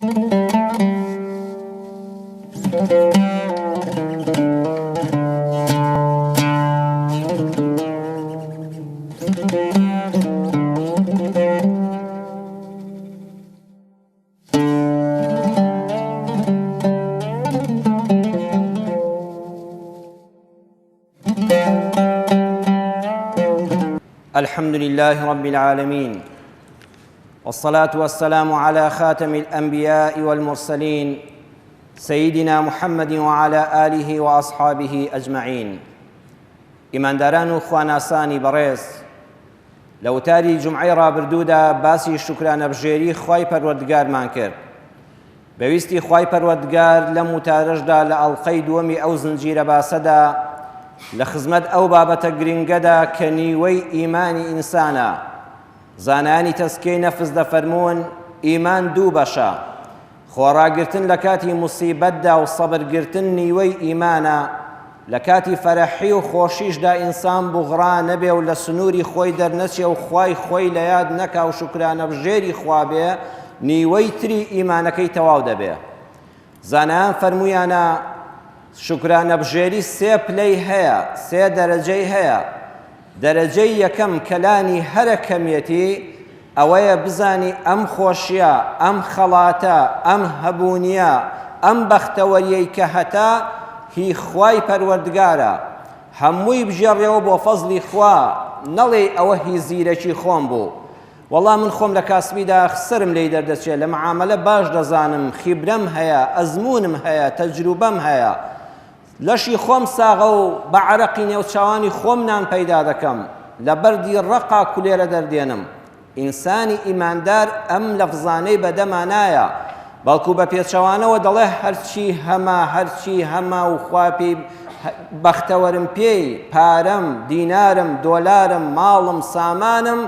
الحمد لله رب العالمين، والصلاة والسلام على خاتم الأنبياء والمرسلين سيدنا محمد وعلى آله وأصحابه أجمعين. ئیمانداران و خواناسانی بەڕێز، لە وتاری جومعەی ڕابردوودا باسی شوکرانەبژێری خوای پەروەردگارمان کرد. بەویستی خوای پەروەردگار لەم وتارەشدا لە ئەڵقەی دووەمی ئەو زنجیرە باسەدا لە خزمەت ئەو بابەتە گرنگەدا کە نیوەی ئیمانی ئینسانە. زانانی تەزکیەی نەفس دەفەرموون ئیمان دوو بەشە، خۆڕاگرتن لە کاتی موسیبەتدا و سەبرگرتن نیوەی ئیمانە. لە کاتی فەرەحی و خۆشیشدا ئینسان بوغڕا نەبێ و لە سنووری خۆی دەرنەچێ و خوای خۆی لە یاد نەکا و شوکرانەبژێری خوا بێ، نیوەی تری ئیمانەکەی تەواو دەبێ. زانایان فەرموویانە شوکرانەبژێری سێ پلەی هەیە، سێ دەرەجەی هەیە. دەرەجەی یەکەم کەلانی هەرە کەمیەتی ئەوەیە بزانی ئەم خۆشیە، ئەم خەڵاتە، ئەم هەبوونیە، ئەم بەختەوەریەی کە هەتا هی خوای پەروەردگارە، هەمووی بژێڕێەوە بۆ فەزلی خوا، نەڵێ ئەوە هی زیرەکی خۆم بوو. وەڵام من خۆم لە کاسبیدا خسرم لێی دەردەچێت، لە معاملە باش دەزانم، خیبرەم هەیە، ئەزمونم هەیە، تەجروبەم هەیە، لەشی خۆم ساغە و بە عەرەقی نێوچاوانی خۆم نان پەیدا دەکەم، لە بەردی ڕقا کولێرە دەردێنم. ئینسانی ئیماندار ئەم لەفزانەی بەدەمانایە، بەڵکو بە پێچەوانەوە دەڵێ هەرچی هەما، هەرچی هەما و خوا پێی بەختەوەرم پێی، پارەم، دینارم، دۆلارم، ماڵم، سامانم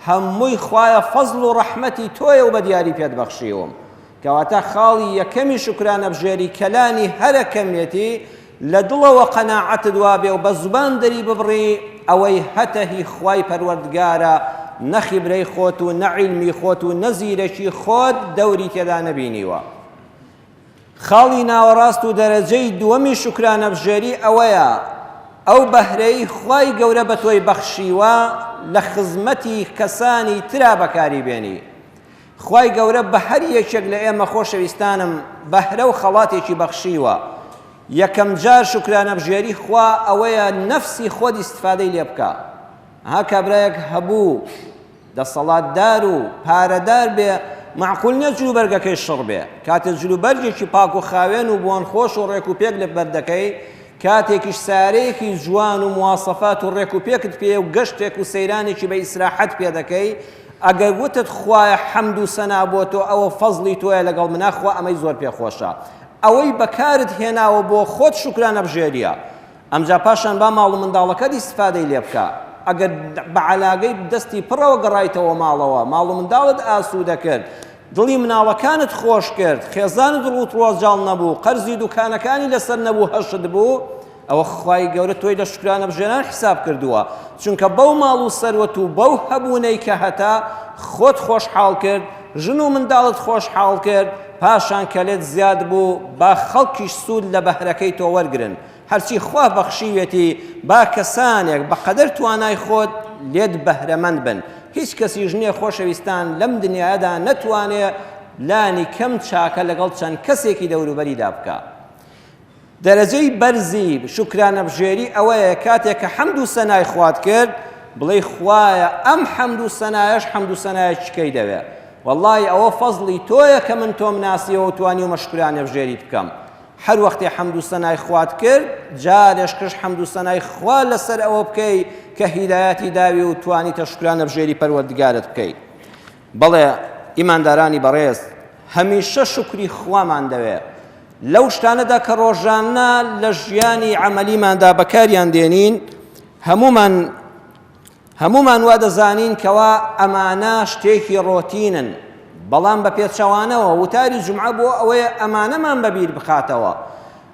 هەمووی خوایە فەزڵ و ڕەحمەتی تۆیە و بە دیاری پێت بەخشیوم. کەواتە خاڵی یەکەمی شوکرانەبژێری کەلانی هەرە کەمیەتی لە دڵەوە قەناعەتت وابێ و بە زوبان دەری ببڕی ئەوەی هەتەهی خوای پەروەردگارە، نەخیبرەی خۆت و نەعیلمی خۆت و نەزیرەکی خۆت دەوری تێدا نەبینیوە. خاڵی ناوەڕاست و دەرەجەی دووەمی شوکرانەبژێری ئەوەیە ئەو بەهرەی خوای گەورە بە تۆی بەخشیوە لە خزمەتی کەسانی ترا بەکاری بێنی. خوای گەورە بە هەر یەکێک لە ئێمە خۆشەویستانم بەهرە و خەڵاتێکی بەخشیوە. یەکەم جار شوکرانەبژێری خوا ئەوەیە نەفسی خۆت ئیستفادەی لێ بکە. ها کابرایەک هەبوو دەسەڵاتدار و پارەدار بێ، معقول نییە جلوبەرگەکەی شڕ بێ. کاتێک جلوبەرگێکی پاک و خاوێن و بۆن خۆش و ڕێک و پێک لە بەردەکەی، کاتێکیش سارەیەکی جوان و مواسەفات و ڕێک و پێکت پێ و گەشتێک و سەیرانێکی بە ئیسراحەت پێ دەکەی، ئەگەر وتت خوایە حەمد و سەنا بۆ تۆ ئەوە فەزڵی تۆیە لەگەڵ منا، خوا ئەمەی زۆر پێخۆشە. ئەوەی بەکارت هێناوە بۆ خۆت شوکرانەبژێریە. ئەمجا پاشان با ماڵ و منداڵەکەت ئیستفادەی لێ بکە. ئەگەر بە عەلاقەی دەستی پڕەوە گەڕایتەوە ماڵەوە، ماڵ و منداڵت ئاسوودە کرد، دڵی مناڵەکانت خۆش کرد، خێزانت ڕوت ڕۆژاڵ نەبوو، قەرزی دوکانەکانی لەسەر نەبوو، هەشت بوو، ئەوە خوای گەورە تۆی لە شوکرانەبژێران حساب کردووە. چونکە بەو ماڵ و سەروەت و بەو هەبوونەی کە هەتا خۆت خۆشحاڵ کرد، ژن و منداڵت خۆشحاڵ کرد، پاشان کە لێت زیاد بوو با خەڵکیش سوود لە بەهرەکەی تۆ وەرگرن. هەرچی خوا بەخشیوێتی با کەسانێک بەقەدەر توانای خۆت لێت بەهرەمەند بن. هیچ کەسیش نییە خۆشەویستان لەم دنیادا نەتوانێت لانی کەم چاکە لەگەڵ چەند کەسێکی دەوروبەریدا بکە. دەرەجەی بەرزی شوکرانەبژێری ئەوەیە کاتێک کە حەمد و سەنای خوات کرد، بڵێ خوایە ئەم حەمد و سەنایەش حەمد و سەنایەکەی دەوێت. وەڵڵی ئەوە فەزڵی تۆیە کە من تۆم ناسیەوە و توانیومە شوکرانەبژێریت بکەم. هەر وەختێ حەمد و سەنای خوات کرد، جارێش کەش حەمد و سەنای خوا لەسەر ئەوە بکەی کە هیدایەتی داوی و توانیتە شوکرانەبژێری پەروەردگارت بکەیت. بەڵێ ئیماندارانی بەڕێز، هەمیشە شوکری خوامان دەوێت لەو شتانەدا کە ڕۆژانە لە ژیانی عەمەلیماندا بەکاریان دێنین. هەمومان وا دەزانین کەوا ئەمانە شتێکی ڕۆتینن، بەڵام بە پێچەوانەوە وتاری جومعە بۆ ئەوەیە ئەمانەمان بەبیر بخاتەوە.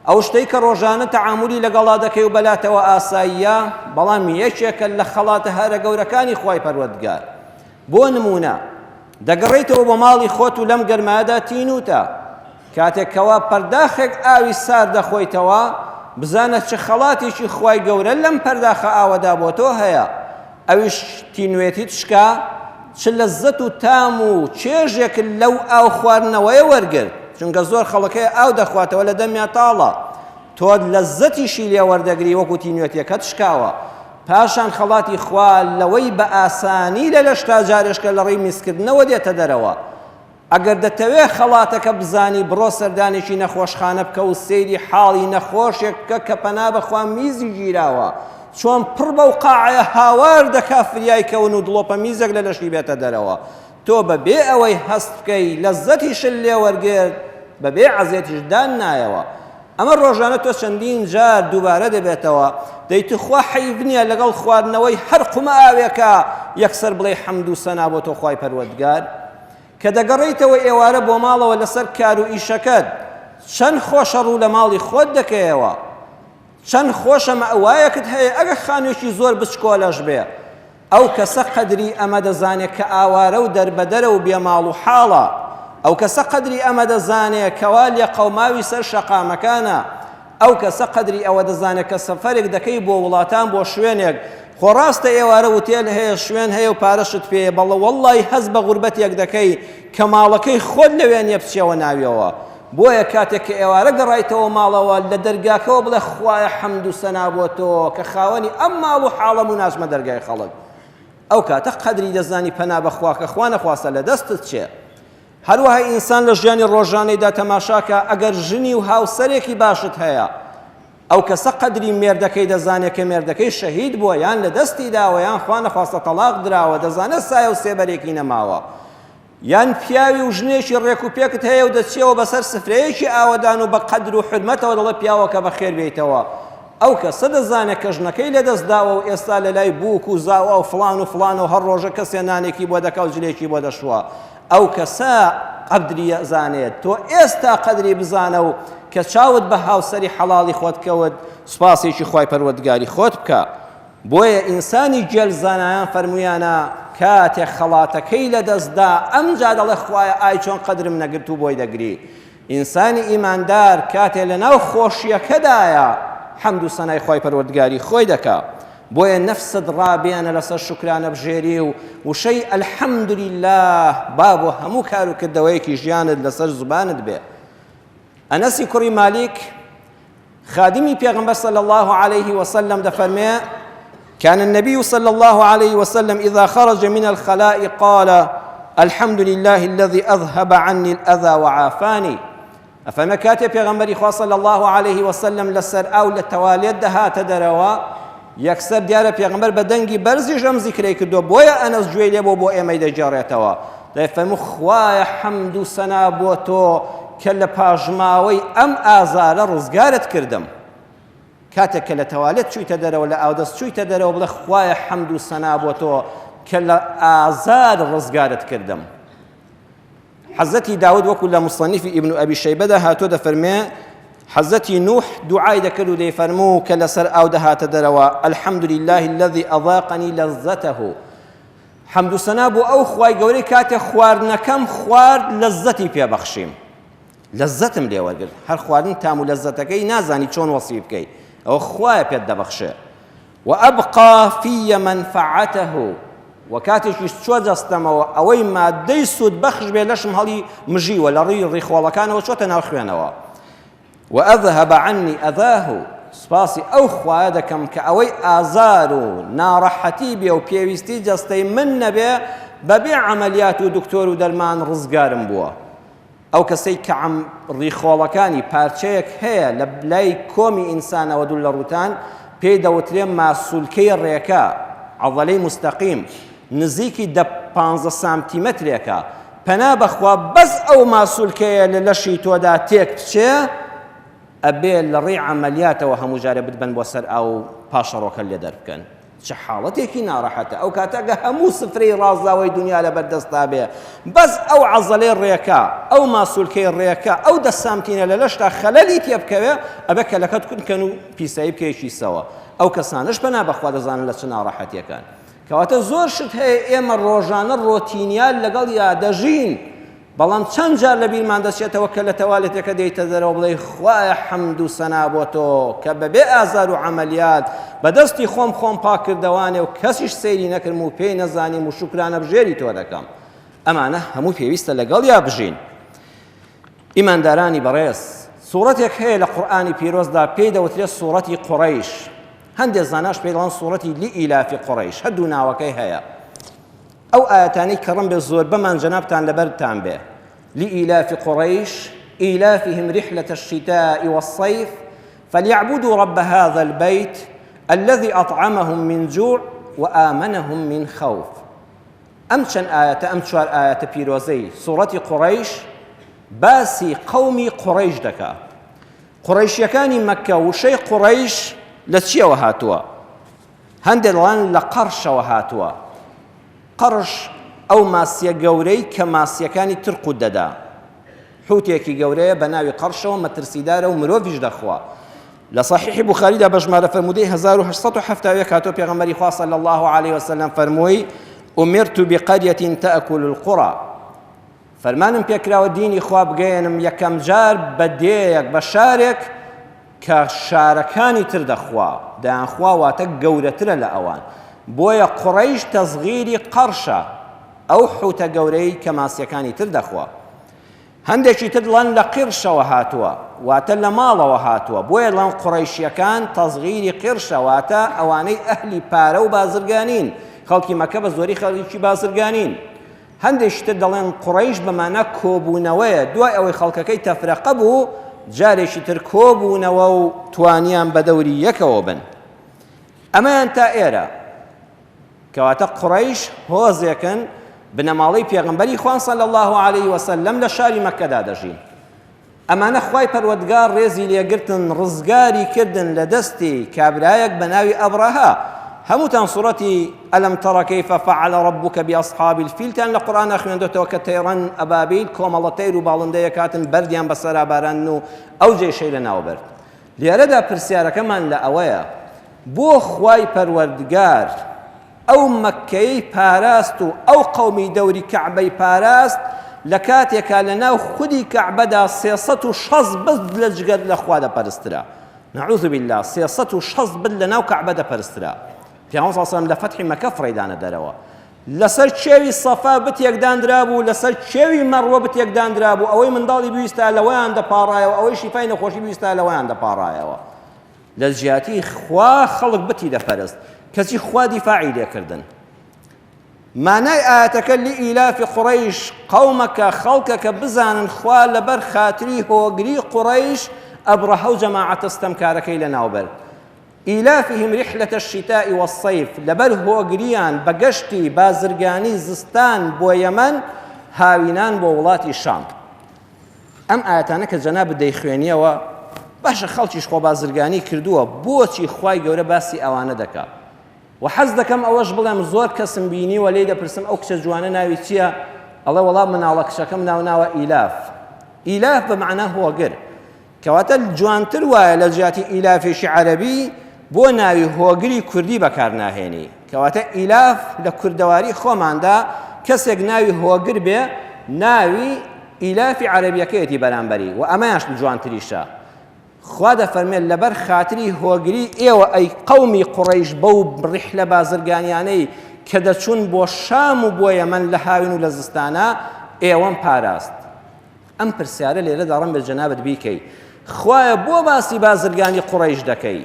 ئەو شتەی کە ڕۆژانە تەعاملی لەگەڵا دەکەی و بەلاتەوە ئاساییە، بەڵام یەکێکە لە خەڵاتە هەرە گەورەکانی خوای پەروەردگار. بۆ نمونە دەگەڕێیتەوە بۆ ماڵی خۆت و لەم گەرمادا تینوتە کاتێکەوە پەرداخێک ئاوی سار دەخۆیتەوە بزانە چه خەڵاتێکی خوای گەورە لەم پەرداخە ئاوەدا بۆ تۆ هەیە ئەویش تینوێتیت شکا چ لەزەت و تام و چێژێک لەو ئاو خواردنەوەیە وەرگرت چونکە زۆر خەڵکەیە ئاو دەخواتەوە لە دەمیا تاڵە تۆ لەزەتیشی لێ وەردەگری وەکو تینوێتیەکەت شکاوە پاشان خەڵاتی خوا لەوەی بە ئاسانی لە لەشتا جارێشکە لە ڕێی میسکردنەوە دێتە دەرەوە ئەگەر دەتەوێت خەڵاتەکە بزانی بڕۆ سەردانێکی نەخۆشخانە بکە و سەیری حاڵی نەخۆشێک بکە کە پەنا بەخوا میزی گیراوە چۆن پڕ بەو قاعەیە هاوار دەکا فریای کەون و دڵۆپە میزێک لە لەشی بێتە دەرەوە تۆ بەبێ ئەوەی هەست بکەی لەزەتیشت لێ وەرگرت بەبێ عەزێتیش دان نایەوە ئەمە ڕۆژانە تۆ چەندین جار دووبارە دەبێتەوە دەیت خوا حەیب نییە لەگەڵ خواردنەوەی هەر قومە ئاوێکە یەکسەر بڵێ حەمد و سەنا بۆ تۆ خوای پەروەردگار کە دەگەڕێیتەوە ئێوارە بۆ ماڵەوە لەسەر کار و ئیشەکەت چەند خۆشە ڕوو لە ماڵی خۆت دەکەیەوە چەند خۆشە مەوایەکت هەیە ئەگەر خانوێکی زۆر بچکۆلەش بێ ئەو کەسە قەدری ئەمە دەزانێت کە ئاوارە و دەربەدەرە و بێماڵ و حاڵە ئەو کەسە قەدری ئەمە دەزانێت کەوا لێ قەوماوی سەر شەقامەکانە ئەو کەسە قەدری ئەوە دەزانێت کە سەفەرێک دەکەی بۆ وڵاتان بۆ شوێنێک خۆڕاستە ئێوارە وتێل هەیە شوێن هەیە و پارەشت پێ بەڵێ وەڵڵی هەز بە غوربەتێک دەکەی کە ماڵەکەی خۆت لەوێنێ بچێوە ناویەوە بۆیە کاتێک کە ئێوارە گەڕایتەوە ماڵەوە لە دەرگاکەوە بڵێ خوایە حەمد و سەنا بۆ تۆ کە خاوەنی ئەم ماڵ و حاڵە مناسمە دەرگای خەڵک ئەو کاتە قەدری دەزانی پەنا بەخوا کە خوا نەخواستە لە دەستت چێ هەروەها ئینسان لە ژیانی ڕۆژانەیدا تەماشاکە ئەگەر ژنی و هاوسەرێکی باشت هەیە ئەو کەسە قەدری مێردەکەی دەزانێت کە مێردەکەی شەهید بووە یان لە دەستی داوە یان خوا نەخواستە تەلاق دراوە دەزانێت سایە و سێبەرێکی نەماوە یان پیاوی و ژنێکی ڕێک و پێکت هەیە و دەچێەوە بەسەر سفرەیەکی ئاوەدان و بە قەدر و حرمەتەوە دەڵێ پیاوە کە بەخێر بێیتەوە ئەو کەسە دەزانێت کە ژنەکەی لەدەستداوە و ئێستا لە لای بووک و زاوە و فڵان و هەر ڕۆژە کەسێ نانێکی بۆ دەکا و جلێکی بۆ دەشوە ئەو کەسە قەدری زانێت تۆ ئێستا قەدری بزانە و کە چاوت بە هاوسەری حەڵاڵی خۆت کەوت سوپاسێکی خوای پەروەردگاری خۆت بکە بۆیە ئینسانی گێل زانایان فەرمویانە کاتێک خەڵاتەکەی لەدەستدا ئەمجا دەڵێ خوایە ئای چۆن قەدرم نەگرت و بۆی دەگری ئینسانی ئیماندار کاتێک لەناو خۆشیەکەدایە حەمد و سەنای خوای پەروەردگاری خۆی دەکا بۆیە نەفست ڕابێنە لەسەر شوکرانە بژێری و وشەی ئەلحەمدولله با بۆ هەموو کار و کردەوەیەکی ژیانت لەسەر زوبانت بێ ئەنەسی کوڕی مالیک خادمی پێغەمبەر صلی الله عليه وسلم دەفەرمێ كان النبي صلى الله عليه وسلم إذا خرج من الخلاء قال الحمد لله الذي أذهب عني الأذى وعافاني أفما كاتب پیغمبری خوا صلى الله عليه وسلم لسر أو لتواليد دها تدروا يكسر ديار پیغمبر بدنگی برزی جم ذکری کردو بویا انس جویلی بو ایمید جاريتوا دفهم خواي حمد و سنا بو تو کل پاژماوی ام آزار رزگارت کردم کاتێک کە لە تەوالێت چوویتە دەرەوە لە ئاودەست چوویتە دەرەوە بڵێ خوایە حەمد و سەنا بۆ تۆ کە لە ئازار ڕزگارت کردم حەزەتی داود وەکو لە مصەنیفی ئیبن ئەبی شەیبەدا هاتۆ دەفەرمێ حەزەتی نوح دوعای دەکرد و دەیفەرموو کە لەسەر ئاو دەهاتە دەرەوە الحەمد لله الذي أذاقني لذته حەمد و سەنا بۆ ئەو خوای گەورەی کاتێک خواردنەکەم خوارد لەزەتی پێبەخشیم لەزەتم لێ وەرگرت هەر خواردن تام و لەزەتەکەی نازانی چۆن وەسیف بکەیت ئەو خوایە پێت دەبەخشێ وأبقى في منفعته وكاتێکیش چوە دەستەمەوە ئەوەی مادەی سوود بەخش بێ لەشم هەڵی مژیوە لە ڕووی ڕیخۆڵەکانەوە چۆتە ناو خوێنەوە وأذهب عني أذاه سپاسی ئەو خوایە دەکەم کە ئەوەی ئازار و ناڕەحەتی بێ و پێویستی جەستەی من نەبێ بەبێ عەمەلیات و دکتۆر و دەرمان ڕزگارم بووە ئەو کەسەی کە ڕیخۆڵەکانی پارچەیەک هەیە لە بلای کۆمی ئینسانەوە دوو لە ڕووتان پێی دەوترێ ماسوولکەی ڕێکە عەضەلەی مستەقیم نزیکی 15 سانتیمەترێکە پەنا بەخوا بەس ئەو ماسوولکەیە لە لەشی تۆدا تێک بچێ ئەبێ لە ڕێی عەمەلیاتەوە هەموو جارە بتبەن بۆ سەر ئەو پاشەڕۆکە لێ دەربکەن چه حاڵەتێکی ناڕەحەتە ئەو کاتەگە هەموو سفرەی ڕازاوەی دنیا لە بەردەستا بێ بەس ئەو عەزەلەی ڕێکە ئەو ماسوولکەی ڕێکە ئەو 10 سانتیمە لە لەشتا خەلەلی تێ بکەوێ ئەبێ کەلەکەت کورتکەن و پیسایی بکەیەکی سەوە ئەو کەسانش پەنا بەخوا دەزانن لە چ ناڕەحەتیەکان کەواتە زۆر شت هەیە ئێمە ڕۆژانە ڕۆتینیال لەگەڵ یا دەژین، بەڵام چەند جار لە بیرمان دەچێتەوە کە لە تەواڵێتەکە دەیتە دەرەوە بڵێ خوایە حەمد و سەنا بۆ تۆ کە بەبێ ئازار و عەمەلیات بەدەستی خۆم پاکردەوانێ و کەسیش سەیری نەکردم و پێی نەزانیم و شوکرانە بژێری تۆ دەکەم. ئەمانە هەموو پێویستە لەگەڵ یا بژین. ئیماندارانی بەڕێز، سوورەتێک هەیە لە قورئانی پیرۆزدا پێی دەوترێت سوورەتی قوڕەیش. هەندێک زاناش پێی دەڵێن سوورەتی لئیلافی قوڕەیش، هەردوو ناوەکەی هەیە. ئەو ئاەتانەی کە ڕەم بێ زۆر بەمان جەنابتان لەبەرتان بێ. لإيلاف قريش إيلافهم رحلة الشتاء والصيف فليعبدوا رب هذا البيت الذي أطعمهم من جوع وآمنهم من خوف. أمشن آية أمشوار آية بيروزي سورة قريش باسي قومي قريش دكا. قريش يكاني مكة وشي قريش لتشي وهاتوا هندلان لقرش وهاتوا. قرش ئەو ماسیە گەورەی کە ماسیەکانی ترق و دەدا، حوتێکی گەورەیە بە ناوی قەرشەوە مەترسیدارە و مرۆڤیش دەخوا. لە صحیحی بوخاریدا بە ژمارە فەرموودەی 1871 هاتۆ پێغەمبەری خوا صلی الله عليه وسلم فەرمووی ئومرت بقرية تأكل القرى. فەرمانم پێکراوە دینی خوا بگەێنم یەکەم جار بە دێیەک بە شارێک کە شارەکانی تر دەخوا، دەیانخوا واتە گەورەترە لە ئەوان. بۆیە قوڕەیش تەزغیری قەرشە، ئەو حوتە گەورەی کە ماسیەکانی تر دەخوا. هەندێکی تر دڵان لە قیرشەوە هاتووە، واتە لە ماڵەوە هاتووە، بۆیە دڵان قوڕەیشیەکان تەزغیری قیرشە، واتە ئەوانەی ئەهلی پارە و بازرگانین، خەڵکی مەکە بە زۆری خەڵکی بازرگانین. هەندێکی تر دەڵێن قوڕەیش بەمانە کۆبوونەوەیە، دوای ئەوەی خەڵکەکەی تەفرەقە بوو جارێکی تر کۆبوونەوە و توانیان بە دەوری یەکەوە بن. ئەمەیان تا ئێرە کەواتە قوڕەیش هۆزێکن بنەماڵەی پێغەمبەری خوا صلی الله عليه وسلم لە شاری مەکەدا دەژین. ئەمانە خوای پەروەردگار ڕێزی لێگرتن، ڕزگاری کردن لە دەستی کابرایەک بە ناوی ئەبرەها. هەمووتان سوورەتی ئەلەم تەڕە کەیفە فەعەلە ڕەبوکە بئەصحابی الفیلتان لە قورئاندا خوێندوێتەوە کە تەیڕەن ئەبابیل کۆمەڵە تەیر و باڵندەیەک هاتن بەردیان بەسەرا باران و ئەو جێشەی لەناوبەر. لێرەدا پرسیارەکەمان لە ئەوەیە بۆ خوای پەروەردگار ئەو مەککەی پاراست و ئەو قەومی دەوری کەعبەی پاراست لە کاتێکا لە ناو خودی کەعبەدا 360 بت لە جگەر لە خوا دەپەرسترا. نەعوذ بالله 360 بت لە ناو کەعبە دەپەرسترا. پێغەمبەر صلی الله علیه و سلم لە فەتحی مەکە فڕێدانە دەرەوە. لەسەر چێوی سەفا بتێک دانرا بوو، لەسەر چێوی مەڕوە بتێک دانرا بوو، ئەوەی منداڵی بیویستە لەوەیان دەپاڕایەوە، ئەوەی شیفای نەخۆشی بیویستە لەوەیان دەپاڕایەوە. لە جیاتی خوا خەڵک بتی دەپەرست، کەچی خوا دیفاعی لێکردن. مانای ئاەتەکە لئیلافی قوڕەیش قەومەکە خەڵکەکە بزانن خوا لەبەر خاتری هۆگری قوڕەیش ئەبرەهە و جەماعەتە ستەمکارەکەی لەناوبەر. ئیلافهم رحلة الشتاء والصيف لەبەر هۆگریان بە گەشتی بازرگانی زستان بۆ یەمەن هاوینان بۆ وڵاتی شام. ئەم ئاەتانە کە جەناب دەیخوێنیەوە باشە خەڵکیش خۆ بازرگانی کردووە، بۆچی خوای گەورە باسی ئەوانە دەکات؟ و حەز دەکەم ئەوەش بڵێم زۆر کەسم بینی و لێی دەپرسم ئەو کچە جوانە ناوی چییە؟ ئەڵێ وەڵام مناڵە کچەکەم ناوە ئیلاف. ئیلاف بەمعنە هۆگر، کەواتە جوانتر وایە لە جیاتی ئیلافێکی عەرەبی بۆ ناوی هۆگری کوردی بەکار ناهێنی. کەواتە ئیلاف لە کوردەواری خۆماندا کەسێک ناوی هۆگر بێ ناوی ئیلافی عەرەبیەکەیەتی بەرامبەری و ئەمەیانش جوانتریشە. خوا دەفەرمێت لەبەر خاتری هۆگری ئێوە ئەی قەومی قوڕەیش بەو ڕیحلە بازرگانیانەی کە دەچوون بۆ شام و بۆ یەمەن لە هاوین و لە زستانە ئێوەم پاراست. ئەم پرسیارە لێرە دەڕم بە جەنابەت بیکەی، خوایە بۆ باسی بازرگانی قوڕەیش دەکەی؟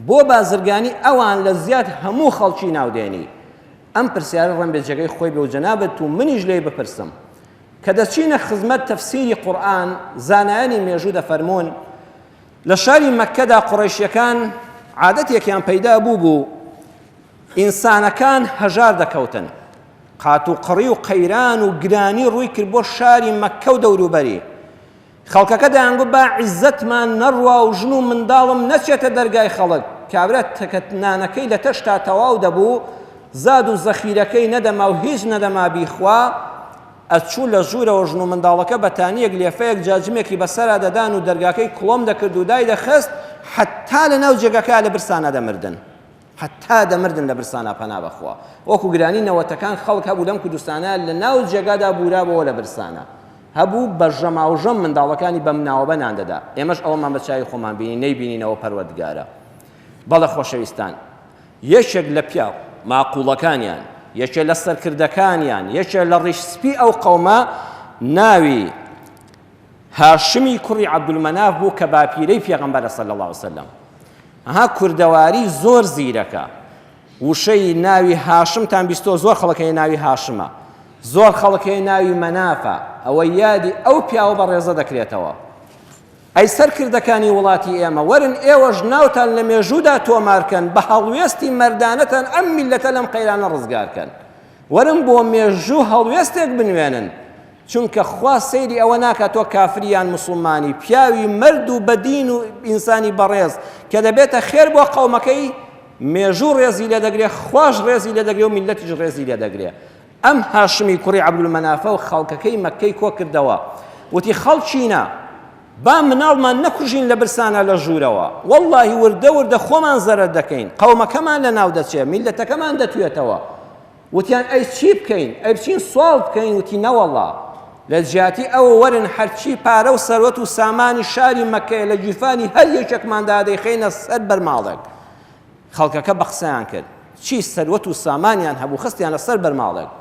بۆ بازرگانی ئەوان لە زیاد هەموو خەڵکی ناودێنی؟ ئەم پرسیارە ڕەم بێ جێگەی خۆی بێ و جەنابەت و منیش لێی بپرسم کە دەچینە خزمەت تەفسیری قورئان. زانایانی مێژوو دەفەرمون لە شاری مەککەدا قوڕەیشیەکان عادەتێکیان پەیدا بوو ئینسانەکان هەژار دەکەوتن، قات و قڕی و قەیران و گرانی ڕووی کرد بۆ شاری مەککە و دەوروبەری. خەڵکەکە دەیانگوت با عیزەتمان نەڕوا و ژن و منداڵم نەچێتە دەرگای خەڵک. کابرا تەکەتنانەکەی لە تەشتا تەواو دەبوو، زاد و زەخیرەکەی نەدەما و هیچ نەدەما بیخوا، ئەچوو لە ژوورەوە ژن و منداڵەکە بەتانیەک لێفەیەک جاجمێکی بەسەرا دەدان و دەرگاکەی کوڵۆم دەکرد و دای دەخست، حتا لە ناو جێگەکە لە برسانە دەمردن، حتا دەمردن لە برسانە پەنا بەخوا وەکو گرانی نەوەتەکان خەڵک هەبوو لەم کوردستانە لە ناو جێگادا بورابەوە لە برسانە هەبوو بە ژەماوژەم منداڵەکانی بە مناوەبە نان دەدا ئێمەش ئەوەمان بە چاوی خۆمان بینی نەیبینینەوە پەروەردگارە بەڵێ خۆشەویستان یەکێک لە پیاو ماقوڵەکانیان یەکێک لە سەرکردەکانیان یەکێک لە ڕیشسپی ئەو قەومە ناوی هاشمی کوڕی عەبدولمەناف بوو کە باپیرەی پێغەمبەرە صلی الله علیه وسلم ئەها کوردەواری زۆر زیرەکە وشەی ناوی هاشمتان بیستۆ زۆر خەڵکەی ناوی هاشمە زۆر خەڵکەی ناوی مەنافە ئەوە یادی ئەو پیاوە بە ڕێزە دەکرێتەوە ئەی سەرکردەکانی وڵاتی ئێمە وەرن ئێوەش ناوتان لە مێژوودا تۆمارکەن بە هەڵوێستی مەردانەتان ئەم میلەتە لەم قەیرانە ڕزگارکەن وەرن بۆ مێژوو هەڵوێستێک بنوێنن چونکە خوا سەیری ئەوە ناکات تۆ کافریان مسلمانی پیاوی مرد و بەدین و ئینسانی بەڕێز کە دەبێتە خێر بۆ قەومەکەی مێژوو ڕێزی لێ دەگرێ خوش ڕێزی لێ دەگرێ و میلەتیش ڕێزی لێ دەگرێ ئەم هاشمی کوڕی عەبدولمەنافە و خەڵکەکەی مەککەی کۆ کردەوە وتی خەڵچینە با مناڵمان نەکوژین لە برسانە لە ژوورەوە وەڵڵاهی وردە وردە خۆمان زەرەر دەکەین قەومەکەمان لە ناو دەچێ میلەتەکەمان دەتوێتەوە وتیان ئەی چی بکەین ئەی بچین سوال بکەین وتی نەوەڵڵا لە جیاتی ئەوە وەرن هەرچی پارە و سەروەت و سامانی شاری مەککەیە لە جیفانی هەر یەکێکماندا دەیخەینە سەر بەرماڵێک خەڵکەکە بە قسەیان کرد چی سەروەت و سامانیان هەبوو خستیان لەسەر بەرماڵێک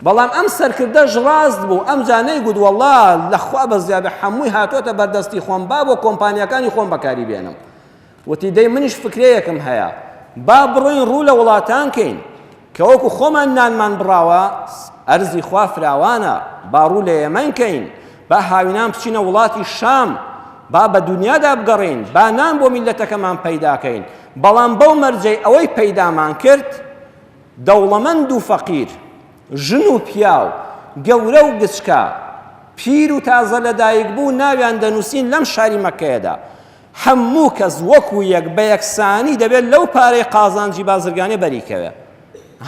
بەڵام ئەم سەرکردەش ڕاست بوو ئەم جانەی گوت وەڵڵا لەخوا بەزیابێ هەمووی هاتوۆتە بەردەستی خۆم با بۆ کۆمپانیەکانی خۆم بەکاری بێنم وتی دەی منیش فکرەیەکم هەیە با بڕۆین ڕوو لە وڵاتان کەین کە وەکو خۆمان نانمان بڕاوە ئەرزی خوا فراوانە با ڕوو لە ئێمەن کەین با هاوینان بچینە وڵاتی شام با بە دنیادا بگەڕین با نان بۆ میلەتەکەمان پەیداکەین بەڵام بەو مەرجەی ئەوەی پەیدامان کرد دەوڵەمەند و فەقیر ژن و پیاو گەورە و گچکە پیر و تازە لەدایک بوو ناویان دەنووسین لەم شاری مەککەیەدا هەموو کەس وەکو یەک بە یەکسانی دەبێت لەو پارەی قازانجی بازرگانێ بەریکەوێ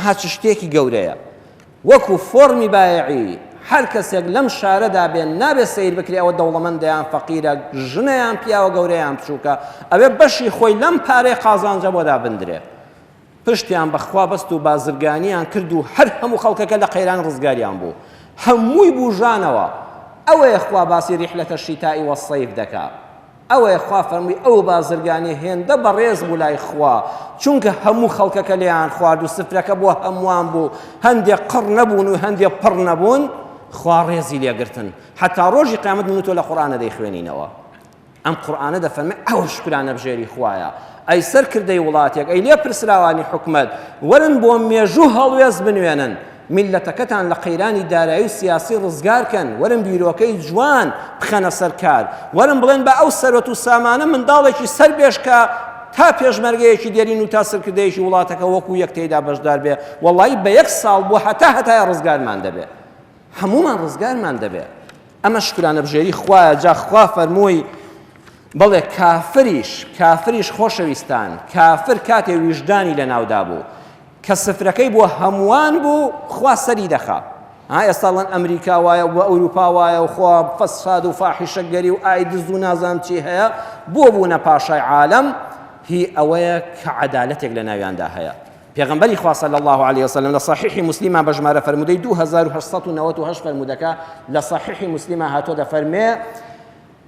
ها چ شتێکی گەورەیە وەکو فۆرمی بایعی هەر کەسێک لەم شارەدا بێن نابێت سیر بکرێ ئەوە دەوڵەمەندیان فەقیرە ژنەیان پیاوە گەورەیان بچووکە ئەوێ بەشی خۆی لەم پارەی قازانجە بۆدا بندرێ پشتیان بەخوا بەست و بازرگانیان کرد و هەر هەموو خەڵکەکە لە قەیران ڕزگاریان بوو هەمووی بوژانەوە ئەوەیە خوا باسی ریحلەتە شیتائی وەسەیف دەکات ئەوەیە خوا فەرمووی ئەو بازرگانی هێندە بەڕێز بوو لای خوا چونکە هەموو خەڵکەکە لێیان خوارد و سفرەکە بۆ هەمووان بوو هەندێک قڕ نەبوون و هەندێک پڕ نەبوون خوا ڕێزی لێگرتن حتا ڕۆژی قیامەت من و تۆ لە قورئانە دەیخوێنینەوە ئەم قورئانە دەفەرمێ ئەوە شکرانە بژێری خوایە ئەی سەرکردەی وڵاتێک ئەی لێ پرسراوانی حکومەت وەرن بۆ مێژوو هەڵوێز بنوێنن میلەتەکەتان لە قەیرانی دارایی و سیاسی ڕزگارکەن وەرن بیرۆکەی جوان بخەنە سەرکار وەرن بڵێن بە ئەو سەرەت و سامانە منداڵێکی سەر بێشکە تا پێشمەرگەیەکی دێرین و تا سەرکردەیەکی وڵاتەکە وەکو یەک تێیدا بەشدار بێ وەڵڵی بە یەک ساڵ بۆ هەتایە ڕزگارمان دەبێت هەمومان ڕزگارمان دەبێت ئەمە شکرانە بژێری خوایە جا خوا فەرمووی بەڵێ کافریش خۆشەویستان کافر کاتێ ویژدانی لە ناودا بوو کە سفرەکەی بۆ هەمووان بوو خوا سەری دەخات ئێستاڵەن ئەمریکا وایە و ئەوروپا وایە و خوا فەساد و فاحیشەگەری و ئایدز و نازانم چی هەیە بۆ بوونە پاشای عالەم هی ئەوەیە کە عەدالەتێک لە ناویاندا هەیە پێغەمبەری خوا صلی الله عليه وسلم لە صحیحی مسلمە بە ژمارە فەرموودەی 2898 فەرموودەکە لە صحیحی مسلمە هاتۆ دەفەرمێ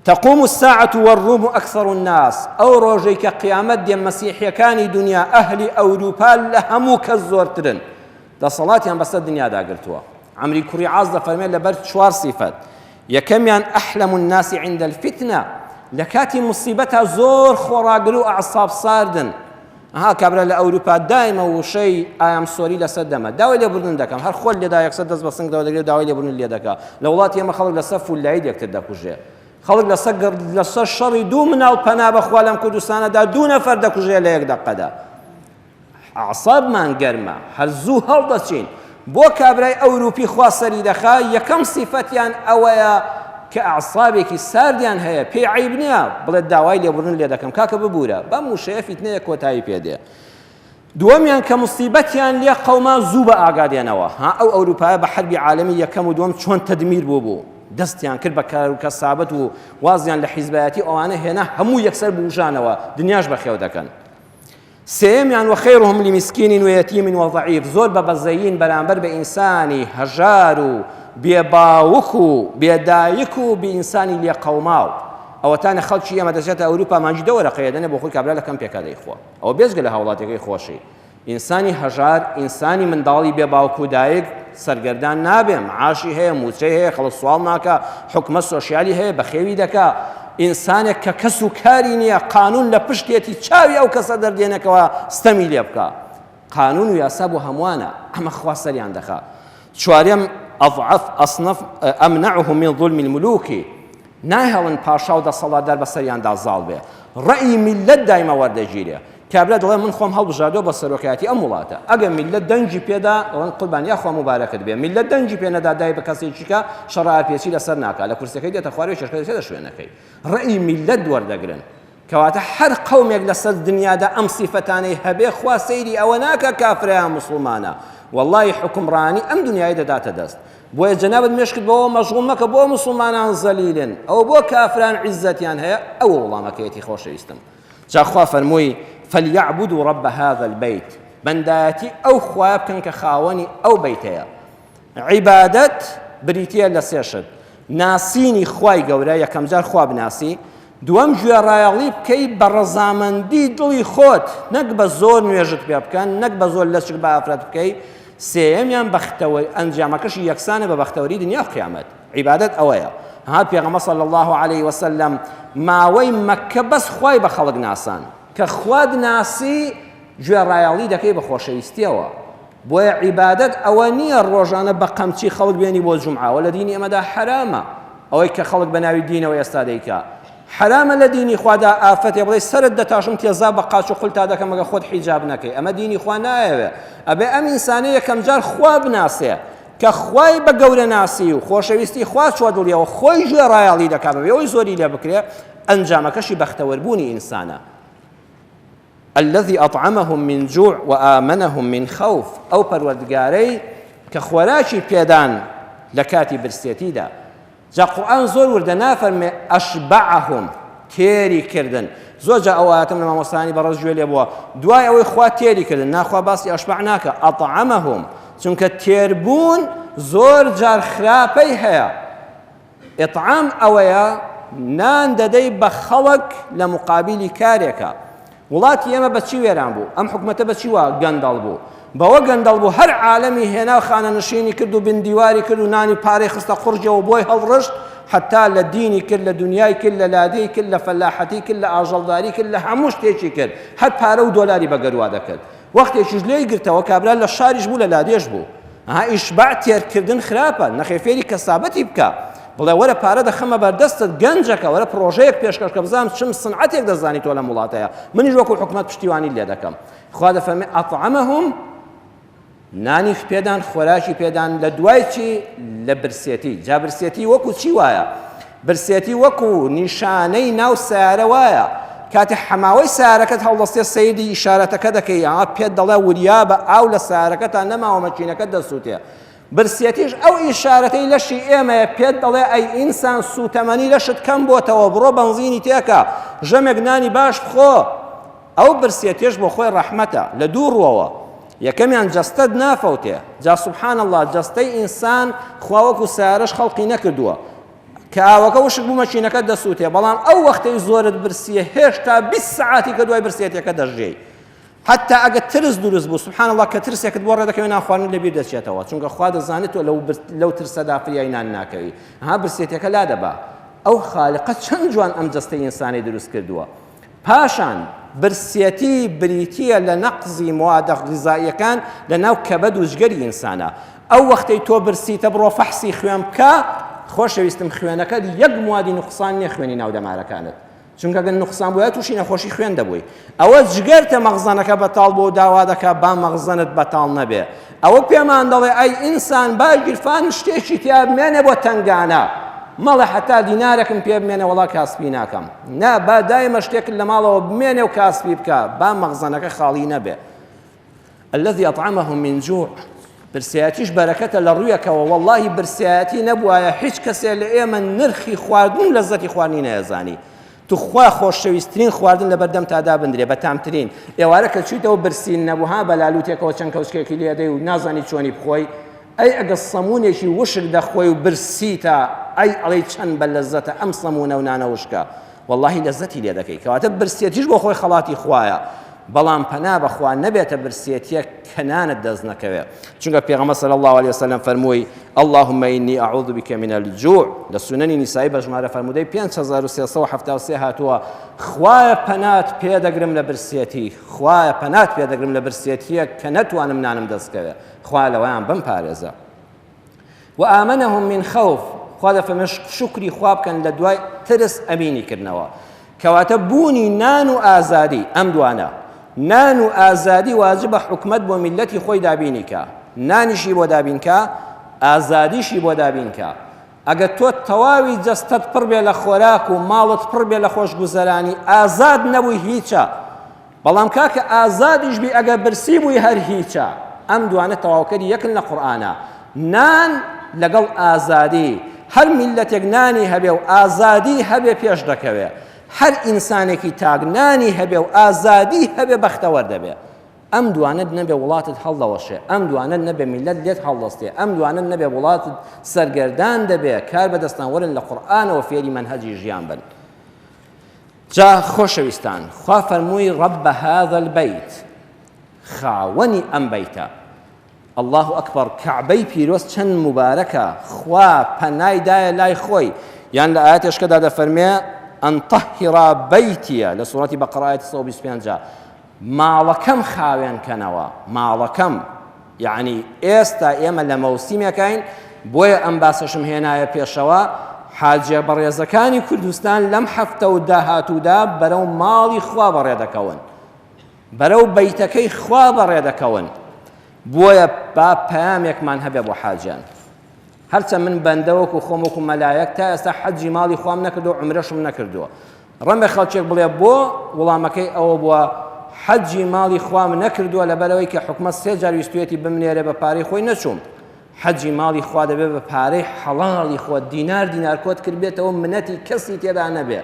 تقوم الساعة والروم أكثر الناس أو روجيك قيامت دي مسيحي كاني دنيا أهل أوروبا لهمو كالزورترن دا صلاتي بس الدنيا دا قلتوا عمري كوري عاصدة فرمين لبرد شوار صفات يكميان أحلم الناس عند الفتنة لكاتي مصيبتها زور خوراقلو أعصاب صاردن ها كابرا لأوروبا دائما وشي آيام سوري لسدما داوي لي بردن دكم هر خول لي دا يكسدس بسنك داوي لي بردن لي دكا لولات يما خلق لسف والعيد يكتر كوجي خەڵک لەسەر شەڕی دوو مناڵ پەنا بەخوا لەم کوردستانەدا دوو نەفەر دەکوژێ لە یەک دەقەدا عەسابمان گەرمە هەر زوو هەڵدەچین بۆ کابرای ئەوروپی خوا سەری دەخا یەکەم سیفەتیان ئەوەیە کە ئەعسابێکی ساردیان هەیە پێی عیب نییە بڵێت داوای لێبوردن لێ دەکەم کاکە ببوورە بەم وشەیە فیتنەیە کۆتایی پێدێ دووەمیان کە موسیبەتیان لێ قەوما زوو بە ئاگادێنەوە ئەو ئەوروپایە بە حەربی عالەمی یەکەم و دووەم چۆن تەدمیر بوو دەستیان کرد بە کار و کەسابەت و وازیان لە حیزبایەتی ئەوانە هێنا هەموو یەکسەر بوژانەوە دنیاش بەخێو دەکەن سێمیان وخيرهم لمسكين ويتيم وضعيف زۆر بە بەزەیین بەرامبەر بە ئینسانی هەژار و بێباوک و بێدایک و بە ئینسانی لێ قەوماو ئەوەتانە خەڵکی ئێمە دەچێتە ئەوروپا مانجی دەوەرەقەیە دەنێ بۆ خۆی کابرا لە کەمپێکا دەیخوا ئەوە بێزگە لە هاوڵاتیەکەی خۆشی ئینسانی هەژار ئینسانی منداڵی بێباوک و دایک سەرگەردان نابێ معاشی هەیە موچەی هەیە خەڵک سوال ناکە حکومە سۆشیالی هەیە بەخێوی دەکا ئینسانێک کە کەس و کاری نییە قانون لە پشتێتی چاوی ئەو کەسە دەردێنێکەوە ستەمی لێ بکە قانون و یاسا بۆ هەمووانە ئەمە خوا سەریان دەخا چوارەم ئەضعف ئەصنەف ئەمنعهم من ظلم الملوک ناهێڵن پاشا و دەسەڵاتدار بەسەریاندا زاڵ بێ ڕەئی میلەت دایمە وەردەگیرێ کابرا دەڵێ من خۆم هەڵبژاردۆ بە سەرۆکایەتی ئەم وڵاتە ئەگەر میلەت دەنگی پێدا ئەوەن قوربان یا خوا مبارەکت بێ میلەت دەنگی پێ نەدا دای بە کەسێکیکە شەڕایەت پێچی لەسەر ناکات لە کورسەکەی دێتە خوارەوەی شەشکە دێتە شوێنەکەی ڕەئی میلەت وەردەگرن کەواتە هەر قەومێک لەسەر دنیادا ئەم سیفەتانەی هەبێ خوا سەیری ئەوە ناکە کافرەیان موسڵمانە وەڵڵی حکومڕانی ئەم دنیای دەداتە دەست بۆیە جەنابەت مێشکت بەوە مەشغوڵ مەکە بۆ موسڵمانان زەلیلن ئەو بۆ کافران عیزەتیان هەیە ئەوە وەڵامەکەیەتی خۆشەویستم جا خوا فەرمووی فليعبدوا رب هذا البيت بنداتي أو خواب كان كخاوني أو بيتيا عبادة بريتيا لسيشد ناسيني خواي قورا يكم جار خواب ناسي دوام جويا رايغلي بكي برزامن دي دلي خوت نقب زور نويجت بيابكان نقب زور لسك بافراد بكي سيميان بختوري أنجامكش يكساني ببختوري دنيا قيامت عبادة أويا ها بيغمى صلى الله عليه وسلم ما وي مكة بس خواي بخلق ناسان کە خواد ناسی گوێ ڕایاڵی دەکەی بە خۆشەویستیەوە بۆیە عیبادەت ئەوە نییە ڕۆژانە بە قەمچی خەڵک بێنی بۆ جومعە لە دینی ئێمەدا حرامە ئەوەی کە خەڵک بە ناوی دینەوە ئێستا دەیکا حرامە لە دینی خوادا ئافەتێ بڵێ سەرت دەتاشم تێزا بە قاچ و قول تا دەکەم مەگە خۆت حیجاب نەکەی ئەمە دینی خوا نایەوێ ئەبێ ئەم ئینسانە یەکەم جار خوا بناسێ کە خوای بە گەورە ناسی و خۆشەویستی خوا چوە دڵیەوە خۆی گوێ ڕایاڵی دەکات بەبێ ئەوەی زۆری لێ بکرێ ئەنجامەکەشی بەختەوەربوونی ئینسانە الذي أطعمهم من جوع وآمنهم من خوف أو پروردگاري كخوراشي بيدان لكاتي برسيتي دا جا قرآن زور وردنا فرمي أشبعهم تيري كردن زوجة أواتم لما مصاني برز جوالي أبوا دواي أو إخوة تيري كردن ناخوا باسي أشبعناك أطعمهم چونك تيربون زور جار خرابي هيا إطعام أويا نان ددي بخلق لمقابل كاريكا وڵاتی ئێمە بەچی وێران بوو ئەم حکومەتە بەچی وا گەندەڵ بوو بەوە گەندەڵ بوو هەر عالەمی هێنا خانە نشینی کرد و بندیواری کرد و نانی پارەی خستە قورجەوە بۆی هەڵڕشت حتا لە دینی کرد لە دنیای کرد لە لادەی کرد لە فەلاحەتی کرد لە ئاژەڵداری کرد لە هەموو شتێکی کرد هەر پارە و دۆلاری بەگەروا دەکرد وەختێکیش لێی گرتەوە کابرا لە شاریش بوو لە لادێش بوو ها ئیشباع تێرکردن خراپە نەخێفێری کەسابەتی بکە بڵێ وەرە پارە دەخەمە بەردەستت گەنجەکە وەرە پرۆژەیەک پێشکەش کە بزانم چم سنعەتێک دەزانی تۆ لە وڵاتەیە منیش وەکو حکومەت پشتیوانی لێ دەکەم خوا دەفەرمێ ئەطعەمەهم نانی پێدان خۆراشی پێدان لە دوای چی لە برسێتی جا برسێتی وەکو چی وایە برسێتی وەکو نیشانەی ناو سیارە وایە کاتی حەماوەی سیارەکەت هەڵدەستێ سەیری ئیشارەتەکە دەکەی ئا پێت دەڵێ وریا بە ئاو لە سیارەکەتان نەماوە مەکینەکەت دەسووتێ برسێتیش ئەو ئیشارەتەی لەشی ئێمەیە پێت دەڵێ ئەی ئینسان سوتەمەنی لەشت کەم بۆتەوە بڕۆ بەنزینی تێکە ژەمێک نانی باش بخۆ ئەو برسێتیش بۆ خۆی ڕەحمەتە لە دوو ڕوەوە یەکەمیان جەستەت نافەوتێ جا سوبحان الله جەستەی ئینسان خوا وەکو سیارەش خەڵقی نەکردووە کە ئاوەکە وشک بوو مەکینەکەت دەسووتێ بەڵام ئەو وەختەی زۆرت برسیە هێشتا 20 سەعاتی کە دوای برسێتەکە دەژێی حتى ئەگە ترس دروست بوو سبحان الله کە ترسێکت بۆ ڕێدەکەوێ ناخواردن لەبیر دەچێتەوە چونکە خوا دەزانێت تۆ لەو ترسەدا فریای نان ناکەوی ها برسێتەکە لا دەبا ئەو خالقە چەند جوان ئەم جەستەی ئینسانی دروست کردووە پاشان برسێتی بریتیە لە نەقزی موادە غیزاییەکان لە ناو کەبەد و ژگەری ئینسانە ئەو وەختەی تۆ برسیتە بڕۆ فەحسی خوێن بکە خۆشەویستم خوێنەکەت یەک موادی نوقسان نییە خوێنی ناو دەمارەکانت چونکە گەن نوقسان بووە تووشی نەخۆشی خوێن دەبووی ئەوە جگەرتە مەغزەنەکە بەتاڵ بۆ داوا دەکا با مەغزەنت بەتاڵ نەبێ ئەوە پێمان دەڵێ ئەی ئینسان با گیرفان شتێکی تیا بمێنێ بۆ تەنگانە مەڵێ حتا دینارێکم پێ بمێنێ وەڵا کاسبی ناکەم نا با دایمە شتێکت لە ماڵەوە بمێنێ و کاسبی بکە با مەغزەنەکە خاڵی نەبێ الذي أطعمهم من جوع برسایەتیش بەرەکەتە لە ڕوویەکەوە وەڵڵاهی برسایەتی نەبوایە هیچ کەسێ لە ئێمە نرخی خواردن و لەزەتی خواردنی نەیەزانی توخوا خۆشەویستترین خواردن لە بەردەم تادا بندرێ بەتامترین ئێوارە کە چیتەوە برسین نەبووها بەلالوتێکەوە چەند کەوچکێکی لێدەی و نازانی چۆنی بخۆی ئەی ئەگە سەمونێکی وشک دەخۆی و برسیتە ئەی ئەڵەی چەند بە لەزەتە ئەم سەمونە و نانە وشکە واللهی لەزەتی لێ دەکەی کەواتە برسێتیش بۆ خۆی خەڵاتی خوایە بەڵام پەنا بەخوا نەبێتە برسێتیە کەنانت دەست نەکەوێت چونکە پێغەمبەر صلی الله عليه وسلم فەرمووی اللهم إني أعوذ بك من الجوع لسنن نسائی بەژمارە فەرموودەی 5373 هاتووە خوایە پەنات پێدەگرم لە برسێتی خوایە پەنات پێدەگرم لە برسێتیە کە نەتوانم نانم دەستکەوێت خوا لەوەیان بم پارێزە وآمنهم من خوف خوا دەفەرمێ شکری خوا بکەن لە دوای ترس ئەمینی کردنەوە کەواتە بوونی نان و ئازادی ئەم دوانە نان و ئازادی واجبە حکومەت بۆ میلەتی خۆی دابینیکە نانیشی بۆ دابینکە ئازادیشی بۆ دابینکە ئەگە تۆ تەواوی جەستەت پڕ بێ لە خۆراک و ماڵت پڕ بێ لە خۆشگوزەرانی ئازاد نەبووی هیچە بەڵام کاکە ئازادیش بی ئەگە برسی بووی هەر هیچە ئەم دوانە تەواوکەری یەکن لە قورئانە نان لەگەڵ ئازادی هەر میلەتێک نانی هەبێ و ئازادی هەبێ پێش دەکەوێ هەر ئینسانێکی تاگنانی هەبێ و ئازادی هەبێ بەختەوەر دەبێ ئەم دوانت نەبێ وڵاتت هەڵدەوەشێ ئەم دوانت نەبێ میلەت لێت هەڵدەستێ ئەم دوانت نەبێ وڵاتت سەرگەردان دەبێ کار بەدەستان وەرن لە قورئانەوە فێری مەنهەجی ژیان بن جا خۆشەویستان خوا فەرمووی رەب هذا البەیت خاوەنی ئەم بەیتە الله ئەکبەر کەعبەی پیرۆز چەند مبارەکە خوا پەنای دایە لای خۆی یان لە ئایەتێشکەدا دەفەرمێ أن طهر بيتي لسورة بقرة آية 125 ماڵەکەم خاوێن کەنەوە ماڵەکەم یعنی ئێستا ئێمە لە مەوسیمێکین بۆیە ئەم باسەشم هێنایە پێشەوە حاجە بەڕێزەکانی کوردستان لەم هەفتە و داهاتوودا بەرەو ماڵی خوا بەڕێ دەکەون بەرەو بەیتەکەی خوا بەڕێ دەکەون بۆیە با پەیامێکمان هەبێ بۆ حاجیان هەرچە من بەندەوەکو خۆمەکو مەلایەک تا ئێستا حەجی ماڵی خوام نەکردو عومرەشم نەکردووە ڕەمێ خەڵکێک بڵێ بۆ وەڵامەکەی ئەوە بووە حەجی ماڵی خوام نەکردووە لەبەرەوەی کە حکومەت 3 جار ویستوێتی بمنێرێ بە پارەی خۆی نەچووم حەجی ماڵی خوا دەبێ بە پارەی حەڵاڵی خۆ دینار کۆت کردبێتەوە منەتی کەسی تێدا نەبێ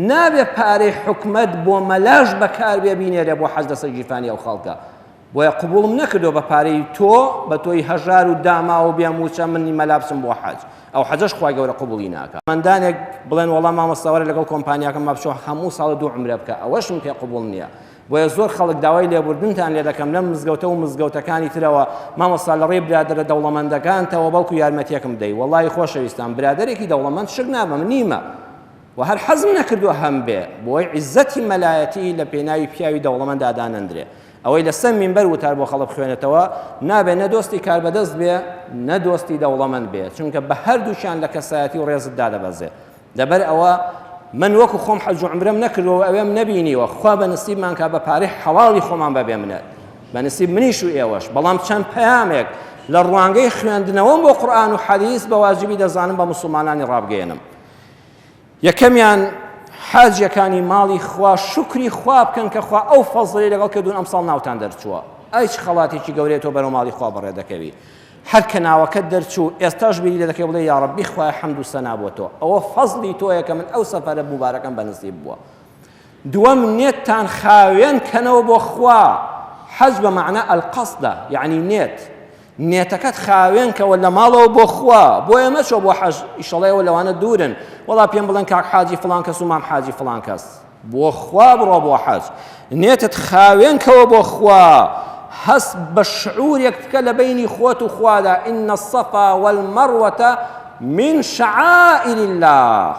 نابێ پارەی حکومەت بۆ مەلاژ بەکار بێ بینێرێ بۆ حەج دەسەر گیرفانی ئەو خەڵکە بۆیە قبوڵم نەکردو بە پارەی تۆ بە تۆی هەژار و داما و بێموچە منی مەلابسم بۆ حەج ئەو حەجەش خوای گەورە قبوڵی ناکە مندانێک بڵێن وەڵام مامۆستاوەرە لەگەڵ کۆمپانیاکەم مابچۆ هەموو ساڵ 2 عومرە بکە ئەوەشم پێ قبوڵ نییە بۆیە زۆر خەڵک داوای لێبوردنتان لێ دەکەم لەم مزگەوتە و مزگەوتەکانی ترەوە مامۆستا لە ڕێی برادرە دەوڵەمەندەکانتەوە بەڵکو یارمەتیەکم دەی وەڵی خۆشەویستان برادێکی دەوڵەمەند شک نابە من نیمە و هەر حەزم نەکردووە هەم بێ بۆی عیزەتی مەلایەتی لە پێناوی پیاوی دەوڵەمەند دادانەندرێ ئەوەی لەسەر مینبەر وتار بۆ خەڵک بخوێنێتەوە نابێ نە دۆستی کاربەدەست بێ نە دۆستی دەوڵەمەند بێ چونکە بە هەردووشیان لە کەسایەتی و ڕێزتدا دەبەزێ لەبەر ئەوە من وەکو خۆم حەج و عومرەم نەکردەوە ئەوێم نەبینیوە خوا بە نسیبمان کا بە پارەی حەڵاڵی خۆمان بەبێ منێت بە نسیب منیش و ئێوەش بەڵام چەند پەیامێک لە ڕوانگەی خوێندنەوەم بۆ قورئان و حەدیث بە واجبی دەزانم بە موسڵمانانی ڕابگەێنم یەکەمیان حاجەکانی ماڵی خوا شکری خوا بکەن کە خوا ئەو فەزڵی لەگەڵ کردوون ئەمساڵ ناوتان دەرچووە ئەی چ خەڵاتێکی گەورەیە تۆ بەرەو ماڵی خوا بەڕێ دەکەوی هەر کە ناوەکەت دەرچوو ئێستاش بیری لێ دەکەی بڵێ یا ڕەبی خوای حەمد و سەنا بۆ تۆ ئەوە فەزڵی تۆیە کە من ئەو سەفەرە مبارەکەم بەنسیب بووە دووەم نێتتان خاوێن کەنەوە بۆ خوا حەج بە معنە ئەلقەسدە یعنی نێتەکەت خاوێن کەوە لە ماڵەوە بۆ خوا بۆیە مەچۆ بۆ حەج ئیشەڵێەوە لەوانە دوورن وەڵا پێم بڵێن کاک حاجی فڵان کەس و مام حاجی فڵان کەس بۆ خوا بڕۆ بۆ حەج نێتت خاوێن کەوە بۆ خوا هەست بە شعورێک بکە لە بەینی خۆت و خوادا ئین الصەفا والمەڕوەة من شعائر الله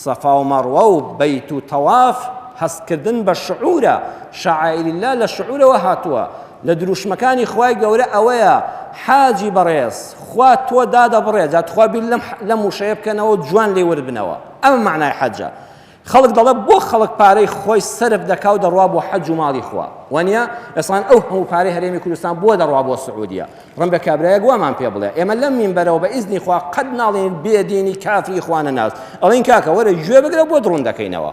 صەفا و مەڕوە و بەیت و تەواف هەستکردن بە شعورە شعائر الله لە شعورەوە هاتووە لە دروشمەکانی خوای گەورە ئەوەیە حاجی بەڕێز خوا تۆ دادەبڕێ جا تخوا بیر لەم وشەیە بکەنەوە جوان لێ وەربنەوە ئەمە معنای حەجە خەڵک دەڵێ بۆ خەڵک پارەی خۆی سەرف دەکا و دەڕوا بۆ حەج و ماڵی خوا وانە ئێسان ئەو هەموو پارەی هەرێمی کوردستان بۆ دەڕوا بۆ سعودیە ڕەم بە کابرایە گوامان پێ بڵێ ئێمە لەم مینبەرەوە بە ئیزنی خوا قەت ناڵێن بێدینی کافری خوانە ناز ئەڵێن کاکە وەرە گوێ بگرە بۆ دڕون دەکەینەوە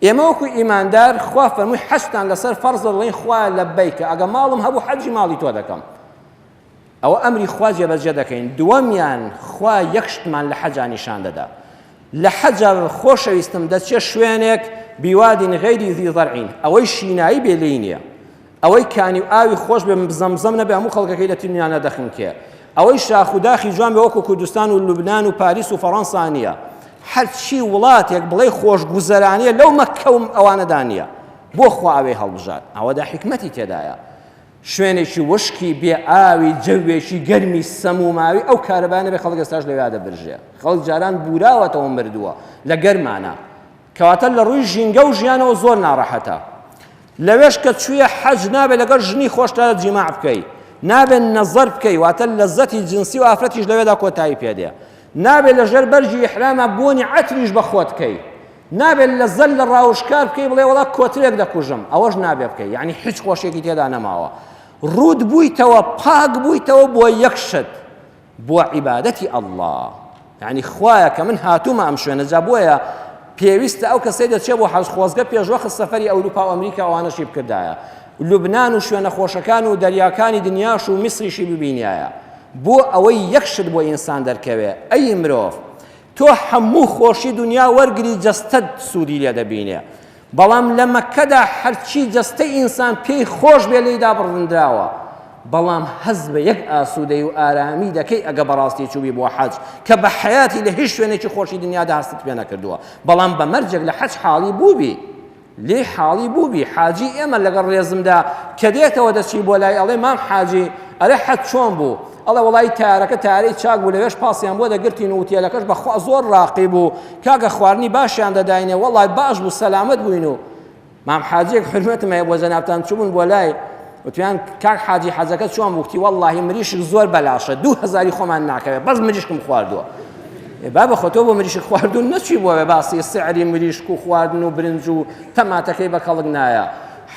ئێمە وەکو ئیماندار خوا فەرمووی حەجتان لەسەر فەرزە دەڵێن خوا لەبەیکە ئەگە ماڵم هەبوو حەجی ماڵی تۆ دەکەم ئەوە ئەمری خوا جێبەجێ دەکەین دووەمیان خوا یەک شتمان لە حەجا نیشان دەدا لە حەجە خۆشەویستم دەچێت شوێنێک بیوادین غەیری ذی ضەرعین ئەوەی شینایی بێ لێی نییە، ئەوەی کانی و ئاوی خۆش بێ زەمزەم نەبێ هەموو خەڵکەکەی لە تینیانە دەخنکێ، ئەوەی شاخ و داخی جوان بێ وەکو کوردستان و لوبنان و پاریس و فەڕەنسا نییە، هەرچی وڵاتێک بڵێ خۆشگوزەرانیە لەو مەککەوم ئەوانەدا نییە، بۆ خوا ئەوەی هەڵبژات ئەوەدا حکمەتی تێدایە. شوێنێکی وشکی بێ ئاوی جەوێکی گەرمی سەموماوی ئەو کارەبانە بێ خەڵک ئێستاش لەوێ دەبرژێ، خەڵک جاران بوراوەتەوە مردووە لە گەرمانە، کەواتە لە ڕووی ژینگە و ژیانەوە زۆر ناڕەحەتە. لەوێش کە چوویە حەج نابێت لەگەڵ ژنی خۆشتا جیماع بکەی، نابێت نەزەر بکەی واتە لەزەتی جنسی و ئافرەتیش لەوێدا کۆتایی پێدێ، نابێت لەژێر بەرجی ئیحرامە بۆنی عەتریش بە خۆت بکەی، نابێت لە زەل لە ڕاوشکار بکەی بڵێ وەڵا کۆترێک دەکوژم، ئەوەش نابێ بکەی، یعنی هیچ خۆشێکی تێدا نەماوە. ڕوود بوویتەوە پاک بوویتەوە بۆ یەک شت، بۆ عیبادەتی ئەڵڵا، یعنی خوایە کە من هاتوومە ئەم شوێنە جا بۆیە پێویستە ئەو کەسەی دەچێت بۆ حەج خۆزگە پێشوەخت سەفەری ئەوروپا و ئەمریکا ئەوانەشی بکردایە، لوبنان و شوێنە خۆشەکان و دەریاکانی دنیاش و میسریشی ببینایە، بۆ ئەوەی یەک شت بۆ ئینسان دەرکەوێ. ئەی مرۆڤ تۆ هەموو خۆشی دنیا وەرگری جەستەت سوودی لێ دەبینێ، بەڵام لە مەککەدا هەرچی جەستەی ئینسان پێی خۆش بێ لێیدا بڕندراوە، بەڵام هەز بە یەک ئاسوودەی و ئارامی دەکەی ئەگە بەڕاستی چووبی بۆ حەج کە بە حەیاتی لە هیچ شوێنێکی خۆشی دنیادا هەستت پێ نەکردووە، بەڵام بە مەرجێک لە حەج حاڵی بووبی، لێ حاڵی بووبی. حاجی ئێمە لەگەڵ ڕێزمدا کە دێتەوە دەچی بۆ لای ئەڵێ مام حاجی ئەرێ حەج چۆن بوو؟ ئەڵێ وەڵی تارەکە تارەی چاک بوو، لەوێش پاسیان بۆ دەگرتین و وتێلەکەش بەخوا زۆر ڕاقی بوو، کاگە خواردنی باشیان دەداینێ، وەڵی باش بوو سەلامەت بووین. و مام حاجیەک حرمەتم هەیە بۆ جەنابتان چوون بۆ لای وتیان کاک حاجی حەجەکە چۆن بوو؟ وتی وەڵڵاهی مریشک زۆر بەلاشە 2000 خۆمان ناکەوێت، بەس مریشکم خواردووە. بابە خۆتۆ بۆ مریشک خواردون نەچووی بۆوێ باسی سعری مریشک و خواردن و برنج و تەماتەکەی بە کەڵک نایە.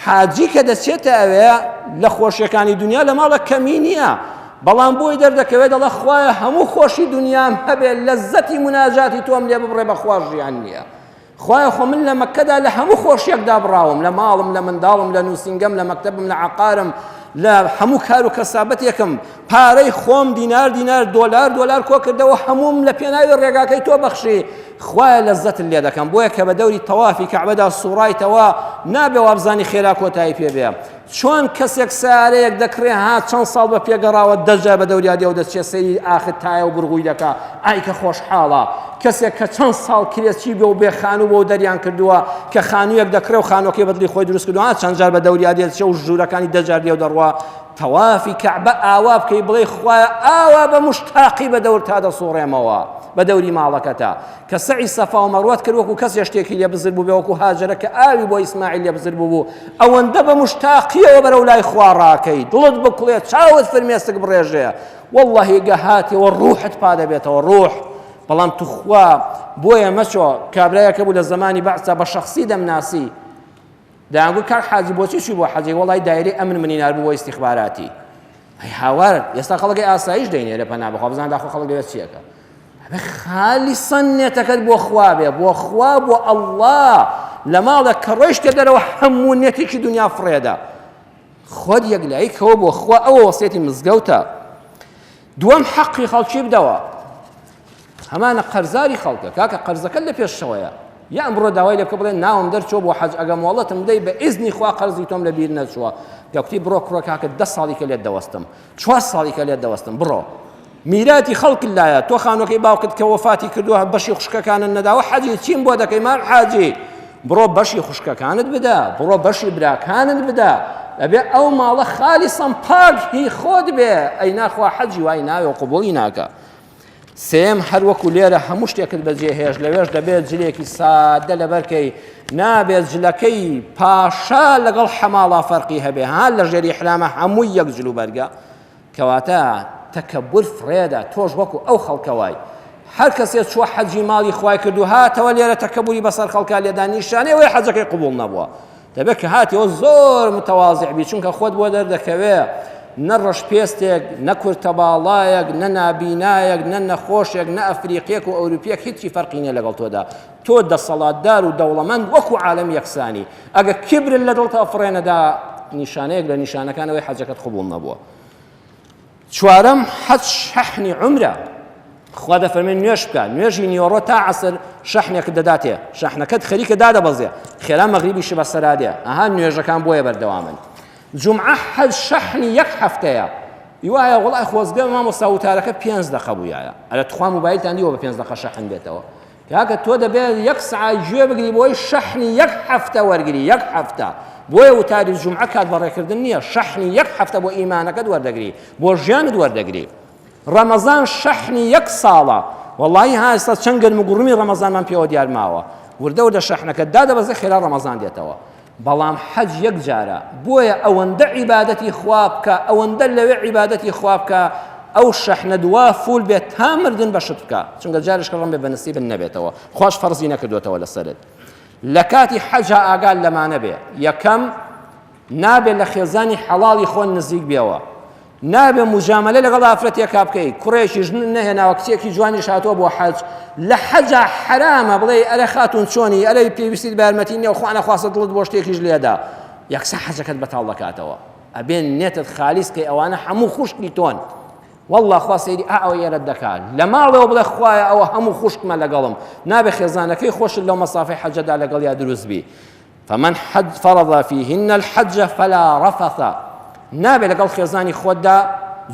حاجی کە دەچێتە ئەوەیە لە خۆشیەکانی دنیا لە ماڵە کەمی نییە، بەڵام بۆی دەردەکەوێت دەڵێ خوایە هەموو خۆشی دنیام هەبێت لەزەتی مناجاتی تۆم لێ ببڕێ بەخوا ژیان نییە. خوایە خۆ من لە مەککەدا لە هەموو خۆشیەکدا بڕاوم، لە ماڵم، لە منداڵم، لە نووسنگەم، لە مەکتەبم، لە عەقارم، لە هەموو کار و کەسابەتێکم پارەی خۆم دینار دینار دۆلار کۆ کردەوە، هەمووم لە پێناوی ڕێگاکەی تۆ بەخشی، خوایە لەزەتت لێ دەکەم. بۆیە کە بە دەوری تەوافی کەعبەدا سوڕایتەوە نابێ وابزانی خێرا کۆتایی پێ بێ. چۆن کەسێک سارەیەک دەکرێ ها چەند ساڵ بە پێگەڕاوە دەجا بە دەوریادی و دەچێت سەیری ئاخر تایە و بڕگووی دەکا، ئای کە خۆشحاڵە. کەسێک کە چەند ساڵ کرێکی بێ و بێ خانوو بۆ دەریان کردووە کە خانوویەک دەکرێ و خانووەکەی بەدڵی خۆی دروست کردووە، چەند جار بە دەوریادی دەچێت و ژوورەکانی دەجار لێو دەڕوا. تەوافی کەعبە ئاوا بکەی بڵێ خوایە ئاوا بە مشتاقی بە دەور تا دەسوڕێمەوە بە دەوری ماڵەکەتە. کە سەعی سەفا و مەروەت کرد وەکو کەس شتێکی لێ بزر بوو بێ، وەکو هاجرە کە ئاوی بۆ ئیسماعیل لێ بزر بوو، ئەوەندە بە مشتاقیەوە بەرەو لای خوا ڕاکەی، دڵت بکڵێ، چاوت فرمێسک بڕێژێ، وەڵڵاهی گەهاتیەوە ڕوحت پا دەبێتەوە ڕوح. بەڵام تو خوا بۆیە مەچۆ کابرایەکە بوو لە زمانی بەعسا بە شەخسی دەمناسی، دەیانگوت کاک حاجی بۆچی چووی بۆ حەجی؟ وەڵی دایرەی ئەمن منینار بوو بۆ ئیستیخباراتی. ئەی هاوار ئێستا خەڵکی ئاسایش دەینێرە پەنا بخوا بزان داخۆ خەڵک دەوێت چیەکە. خالیسەن نێتەکەت بۆ خوا بێ، بۆ خوا، بۆ ئەڵڵا. لە ماڵە کە ڕۆیشتە دەرەوە هەموو نێتێکی دنیا فڕێدا، خۆت یەکلاییکەوە بۆ خوا. ئەوە وەسیەتی مزگەوتە. دووەم حەقی خەڵکی بدەوە، هەمانە قەرزاری خەڵکە، کاکە قەرزەکەت لە پێشەوەیە، یا ئەمڕۆ داوای لێ بکە بڵێ ناوم دەرچۆ بۆ حەج، ئەگە مۆڵەتم بدەی بە ئیزنی خوا قەرزی تۆم لە بیر نەچووە، دەکوتی بڕۆ کوڕە کاکە 10 ساڵی کە لێت دەوەستم، 4 ساڵی کە لێت دەوەستم، بڕۆ میراتی خەڵک لایە، تۆ خانووەکەی باوکت کە وەفاتی کردووە بەشی خوشکەکانت نەداوە، حەجی چیم بۆ دەکەی؟ مال حاجی بڕۆ بەشی خوشکەکانت بدە، بڕۆ بەشی براکانت بدە، ئەبێ ئەو ماڵە خالیسەن پاک هی خۆت بێ. ئەی ناخوا حەجی وای ناوێ و قبوڵی ناکە. سێم هەر وەکو لێرە هەموو شتێکت بەجێهێش، لەوێش دەبێت جلێکی سادە لەبەرکەی، نابێت جلەکەی پاشا لەگەڵ حەماڵا فەرقی هەبێ، ها لە ژێری ئیحرامە هەمووی یەک جلو بەرگە، کەواتە تەکەبور فرێدا. تۆش وەکو ئەو خەڵکەوای، هەر کەسێک چوە حەجی ماڵی خوای کردو هاتەوە لێرە تەکەبوری بەسەر خەڵکا لێدا، نیشانەی ئەوەی حەجەکەی قبوڵ نەبووە. دەبێت کە هاتیەوە زۆر متەواضع بی، چونکە خۆت بۆ دەردەکەوێ، نە ڕەشپێستێک، نە کورتەباڵایەک، نە نابینایەک، نە نەخۆشێک، نە ئەفریقیەک و ئەوروپیەک، هیچی فەرقی نییە لەگەڵ تۆدا. تۆ دەسەڵاتدار و دەوڵەمەند وەکو عالەم یەکسانی. ئەگە کیبرت لە دڵتە ئەفڕێنەدا، نیشانەیەک لە نیشانەکانەوەی حەجەکەت قبوڵ نەبووە. چوارەم حەج شەحنی عومرە. خوا دەفەرمێ نوێژ بکە نوێژی نیوەڕۆ تا عەسر شەحنێکت دەداتێ شەحنەکەت خەریکە دادەبەزێ خێرا مەغریبیشی بەسەرا دێ ئەها نوێژەکان بۆیە بەردەوامن جومعە حەج شەحنی یەک هەفتەیە وایە وڵای خۆزگە مامۆستا وتارەکە 5 دقە بوویایە ئەرە تخوا موبایلتان دیوە بە 5 دقە شەحن بێتەوە کاکە تۆ دەبێت 1 سعات گوێ بگری بۆی شەحنی یەک هەفتە وەرگری یەک هەفتە بۆیە وتاری جومعە کات بەڕێکردن نییە شەحنی یەک هەفتە بۆ ئیمانەکەت وەردەگری بۆ ژیانت وەردەگری ڕەمەزان شەحنی یەک ساڵە وەڵڵاهی ها ئێستا چەند گەرم و گوڕمی ڕەمەزانمان پێوە دیار ماوە وردە وردە شەحنەکەت دادەبەزێ خێرا ڕەمەزان دێتەوە بەڵام حەج یەک جارە بۆیە ئەوەندە عیبادەتی خوا بکە ئەوەندە لەوێ عیبادەتی خوا بکە ئەو شەحنە دوا فول بێت تا مردن بەشت بکە چونکە جارش ڕەم بێ بە نسیبن نەبێتەوە خوش فەرزی نەکردوێتەوە لەسەرت لە کاتی حەجا ئاگال لەمانە بێ یەکەم نابێت لە خێزانی حەڵاڵی خۆن نزیک بێەوە نابێ مجاملە لەگەڵ ئافرەتێکا بکەیت کوڕێکی ژن نەهێناوە کچێکی جوانیش هاتووە بۆ حەج لە حەجا حرامە بڵێ ئەرە خاتون چۆنی ئەرە پێویستیت بە یارمەتی نییە و خوا نەخواستە دڵت بۆ شتێکیش لێدا یەکسە حەجەکەت بەتاڵ دەکاتەوە ئەبێن نێتت خالیس کەی ئەوانە هەموو خوشکی تۆن والله خوا سەیری ئەوە ئێرە دەکات لە ماڵەوە بڵێ خوایە ئەوە هەموو خوشکمە لەگەڵم نابێ خێزانەکەی خۆشت لەو مەسافەی حەجەدا لەگەڵ یا دروست بی فمن حج فرض فيهن الحج فلا رفث نابێ لەگەڵ خێزانی خۆتدا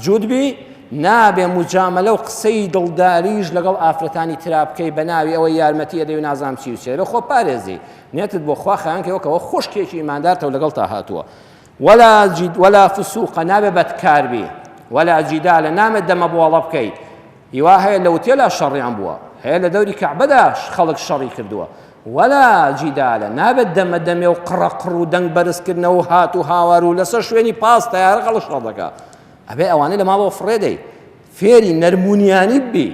جوود بی نابێ مجاملە و قسەی دڵداریش لەگەڵ ئافرەتانی ترا بکەی بە ناوی ئەوە یارمەتی ئەدەی و نازام چی و چێ بێ خۆ پارێزی نێتت بۆ خوا خەیانکەوەکەوە خوشکێکی ئیماندارتەوە لەگەڵ تا هاتووە ولا فسوق نابێ بەدکار بی ولا جدال نامێت دەمە بۆڵە بکەیت هیوا هەیە لە وتێلا شەڕیان بووە هەیە لە دەوری کەعبەدا خەڵک شەڕی کردووە ولا جدالە نابێت دەمە دەمێ و قڕەقڕ و دەنگ بەرزکردنەوە و هات و هاوار و لەسەر شوێنی پاس تەیارە خەڵک شەڕ دەکات ئەبێ ئەوانەی لە ماڵەوە فڕێدەی فێری نەرمونیانی بی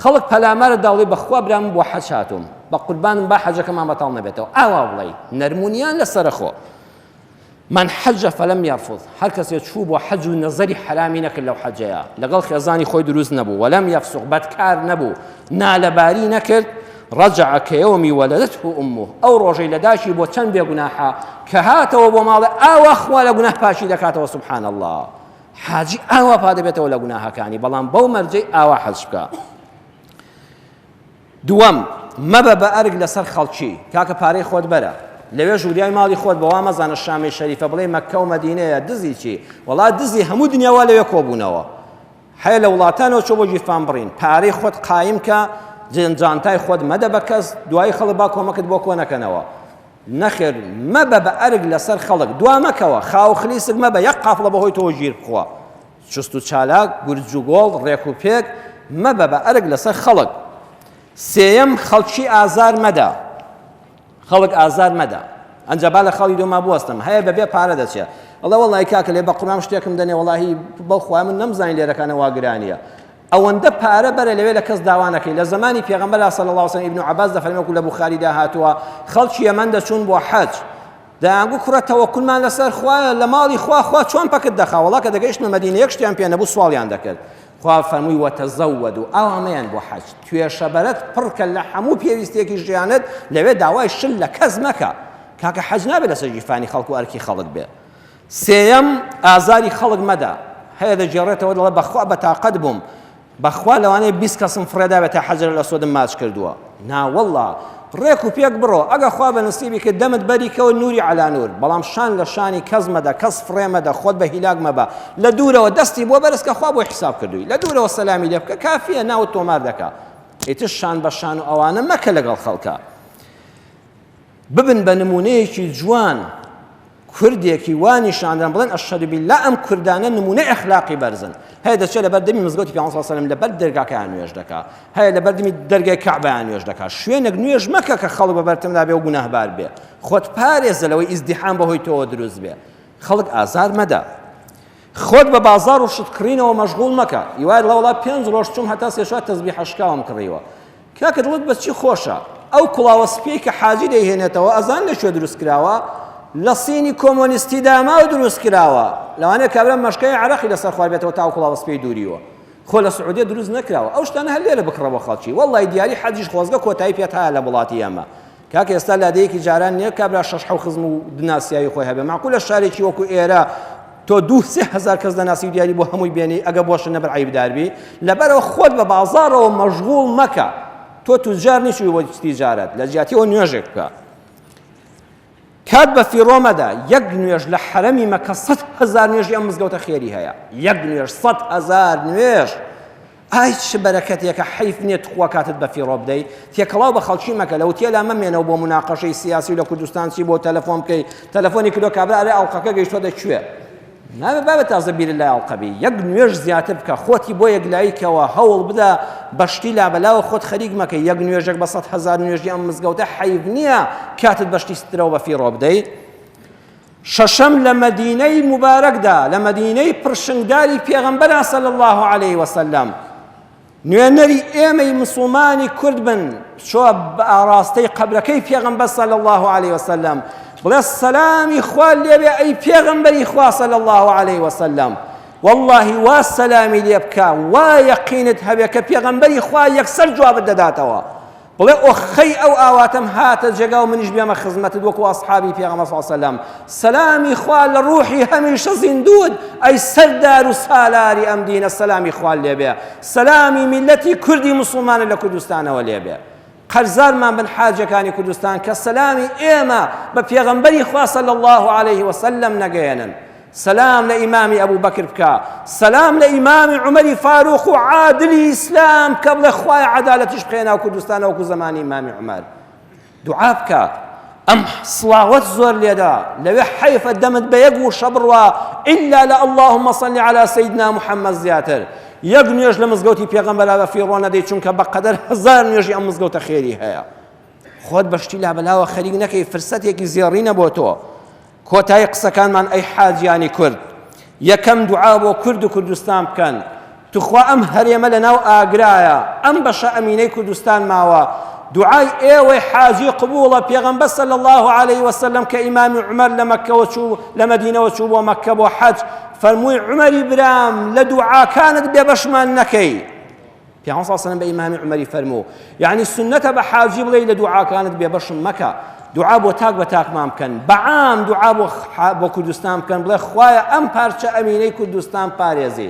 خەڵک پەلامارە داڵێ بەخوا برام بۆ حەج هاتووم بە قوربانم با حەجەکەمان بەتاڵ نەبێتەوە ئاوا بڵێ نەرمونیان لەسەرخۆ من حج فلم يرفض هر کس چوب و حج و نظری حرامی نکرد لو حجیا لەگەڵ خێزانی خۆی دروست نەبوو ولم يفسق بدکار نەبوو نالەباری نەکرد رجع كيومي ولدته أمه أو رجل لداشي بو چەند بێگوناحە کە هاتەوە بۆ ماڵێ ئاوا خوا لە گوناه پاشی دەکاتەوە سبحان الله حاجی ئاوا پا دەبێتەوە لە گوناهەکانی بەڵام بەو مەرجەی ئاوا حەج بکە دووەم مەبە بە ئەرگ لەسەر خەڵکی کاکە پارەی خۆت بەرە لەوێ ژووریای ماڵی خۆت بەوا مەزانە شامی شەریفە بڵێ مەککە و مەدینەیە دزی چی وەڵا دزی هەموو دنیاوا لەوێ کۆبوونەوە هەیە لە وڵاتانەوە چۆ بۆ جیفان بڕین پارەی خۆت قایم کە جانتای خۆت مەدە بە کەس دوای خەڵک با کۆمەکت بۆ کۆ نەکەنەوە نەخێر مەبە بە ئەرگ لەسەر خەڵک دوا مەکەوە خاو خلیسک مەبە یەک قافڵە بەهۆی تۆ گیر بخوا چست و چالاک گورج و گۆڵ ڕێک و پێک مەبە بە ئەرگ لەسەر خەڵک سێیەم خەڵکی ئازار مەدە خەڵک ئازار مەدە ئەنجا با لە خەڵی دۆما بوەستم هەیە بەبێ پارە دەچێت ئەڵێ وەڵڵی کاکە لێ بە قورام شتێکم دەنێ وەڵاهی بەخوا من نەمزانی لێرەکانە واگرانیە ئەوەندە پارە بەرە لەوێ لە کەس داوانەکەی لە زمانی پێغەمبەر صلی الله علیه و ئیبن عباس دەفەرمێ لە بوخاری دا هاتووە خەڵکی یەمەن دەچوون بۆ حەج دەیانگو کوڕە تەوەکولمان لەسەر خوایە لە ماڵی خوا چۆن پەکت دەخا وەڵا کە دەگەیشتمە مەدینە یەک شتیان پێ نەبوو سواڵیان دەکرد خوا فەرمووی وەتەزەوەدوا ئەوەمەیان بۆ حەج توێشەبەرەت پڕکە لە هەموو پێویستێکی ژیانت لەوێ داوای شل لە کەس مەکە کاکە حەج نابێت لەسەر جیفانی خەڵک و ئەرکی خەڵک بێ سێیەم ئازاری خەڵک مەدە هەیە دەجێڕێتەوە دەڵێ بەخوا بەتاقەت بووم بەخوا لەوانەیە 20 کەسم فڕێدا بێتە حەجەر لە سۆدم ماچ کردووە ناوەڵڵا ڕێک و پێک بڕۆ ئەگە خوا بە نسیبی کە دەمت بەریکەوە نووری عەلا نوور بەڵام شان لە شانی کەس مەدە کەس فڕێ مەدە خۆت بە هیلاک مەبە لە دوورەوە دەستی بۆ بەرز کە خوا بۆ حیساب کردووی لە دوورەوە سەلامی لێ بکە کافیە ناوت تۆمار دەکا ئیتر شان بە شان و ئەوانە مەکە لەگەڵ خەڵکە ببن بە نمونەیەکی جوان کوردێکی وانی شاندان بڵێن ئەشهەدو بیللا ئەم کوردانە نمونەی ئەخلاقی بەرزن هەیە دەچێت لەبەر دەمی مزگەوتی پێغەمبەر صلی الله علیه و سلم لەبەر دەرگاکەیان نوێژ دەکات هەیە لەبەر دەمی دەرگای کەعبەیان نوێژ دەکات شوێنێک نوێژ مەکە کە خەڵک بەبەرتەمدا بێ و گوناهبار بێ خۆت پارێزە لەوەی ئیزدیحام بەهۆی تۆ دروست بێ خەڵک ئازار مەدە خۆت بە بازار و شتکڕینەوە مەشغوڵ مەکە هیوای لە وڵات 5 ڕۆژ چوم هەتا سێ شوات تەسبیح حەشکاوم کڕیوە کاکە دڵت بە چی خۆشە ئەو کڵاوە سپی کە حاجی دەیهێنێتەوە ئەزان لەکوێ دروست کراوە لە سینی کۆمۆنیستی داما و دروست کراوە لەوانەیە کابرا مەشکەی عەرەقی لەسەر خوار بێتەوە تا ئەو کڵاوە سپی دووریوە خۆ لە سعودیە دروست نەکراوە ئەو شتانە هەر لێرە بکڕەوە خەڵکی وەڵڵی دیاری حەجیش خۆزگە کۆتایی پێت هەیە لە وڵاتی ئێمە کاکە ئێستا لادەیەکی جاران نییە کابرا 6 خزم و دناسیایی خۆی هەبێ معقولە شارێکی وەکو ئێرە تۆ 2-3 کەس دەناسی و دیاری بۆ هەمووی بێنی ئەگە بۆشە نەبەر عیبداربی لەبەرەوە خۆت بە بازاڕەوە مەشغوڵ مەکە تۆ توجار نیشی بۆ تیجارەت لە جیاتیەوە نوێژێک بکە کات بە فیڕۆمەدا یەک نوێژ لە حەرەمی مەکە 100,000 نوێژی ئەم مزگەوتە خێری هەیە یەک نوێژ 100,000 نوێژ ئای چ بەرەکەتێکە حەیف نییە توخوا کاتت بە فیڕۆ بدەیت تێکەڵاو بە خەڵکی مەکە لەو تێلا مەمێنەوە بۆ مناقەشەی سیاسی لە کوردستان چی بۆ تەلەفۆن بکەی تەلەفۆنی کردۆ کابرا ئەرێ ئەڵقەکە گەیشتۆ دەکوێ نابێت بابێت تازە بیرت لای ئەڵقەبی یەک نوێژ زیاتر بکە خۆتی بۆ یەکلاییکەوە هەوڵ بدە بەشتی لابەلاوە خۆت خەریک مەکەی یەک نوێژێک بە 100,000 نوێژی ئەم مزگەوتە حەیف نییە کاتت بەشتی سترەوە بە فیڕۆ بدەیت شەشەم لە مەدینەی مبارەکدا لە مەدینەی پرشنگداری پێغەمبەر صلی الله عليه وسلم نوێنەری ئێمەی مسلمانی کورد بن چۆ بە ئاراستەی قەبرەکەی پێغەمبەر صلی الله عليه وسلم بڵێ سەلامی خوا لێبێ ئەی پێغەمبەری خوا صلی الله عليه وسلم والله وا سەلامی لێ بکە وا یەقینت هەبێ کە پێغەمبەری خوا یەکسەر جوابت دەداتەوە بڵێ ئۆخەی ئەو ئاواتەم هاتە جێگا و منیش بێمە خزمەتت وەکو ئەسحابی پێغەمبەر صلی الله عليه وسلم سەلامی خوا لە ڕوحی هەمیشە زیندوت ئەی سەردار و سالاری ئەم دینە سەلامی خوا لێبێ سەلامی میلەتی کوردی مسلمانە لە کوردستانەوە لێبێ قەرزارمان بن حاجەکانی کوردستان کە سەلامی ئێمە بە پێغەمبەری خوا صلی الله عليه وسلم نەگەێنن سلام لإمام أبو بكر بكا سلام لإمام عمر فاروق عادل إسلام قبل خواي عدالتش بخينا وكردستان وكو زمان إمام عمر دعاء بكا أم صلاوات زور ليدا لو حيف الدمت بيقو شبروا إلا لا اللهم صل على سيدنا محمد زياتر يقنيش لمزقوتي بيغمبر في رونا دي چونك بقدر 1000 نيجي أم مزقوت خيري هيا خود بشتي لها بلاوة خريق نكي فرصتك زيارين بوتو کۆتایی قسەکانمان ئەی حاجیانی کورد یەکەم دوعا بۆ کورد و کوردستان بکەن توخوا ئەم هەرێمە لەناو ئاگرایە ئەم بەشە ئەمینەی کوردستان ماوە دوعای ئێوەی حاجی قبوڵە پێغەمبەر صلی الله عليه وسلم کە ئیمامی عومەر لە مەکەوە چوو لە مەدینەوە چوو بۆ مەککە بۆ حەج فەرمووی عومەری برام لە دوعاکانت بێبەشمان نەکەی پێغەمبەر صلی الله عليه وسلم بە ئیمامی عومەری فەرموو یعنی سنەتە بە حاجی بڵێ لە دوعاکانت بێبەشم مەکە دعا بۆ تاک بە تاکمان بکەن بەعام دعا بۆ کوردستان بکەن بڵێ خوایە ئەم پارچە ئەمینەی کوردستان پارێزی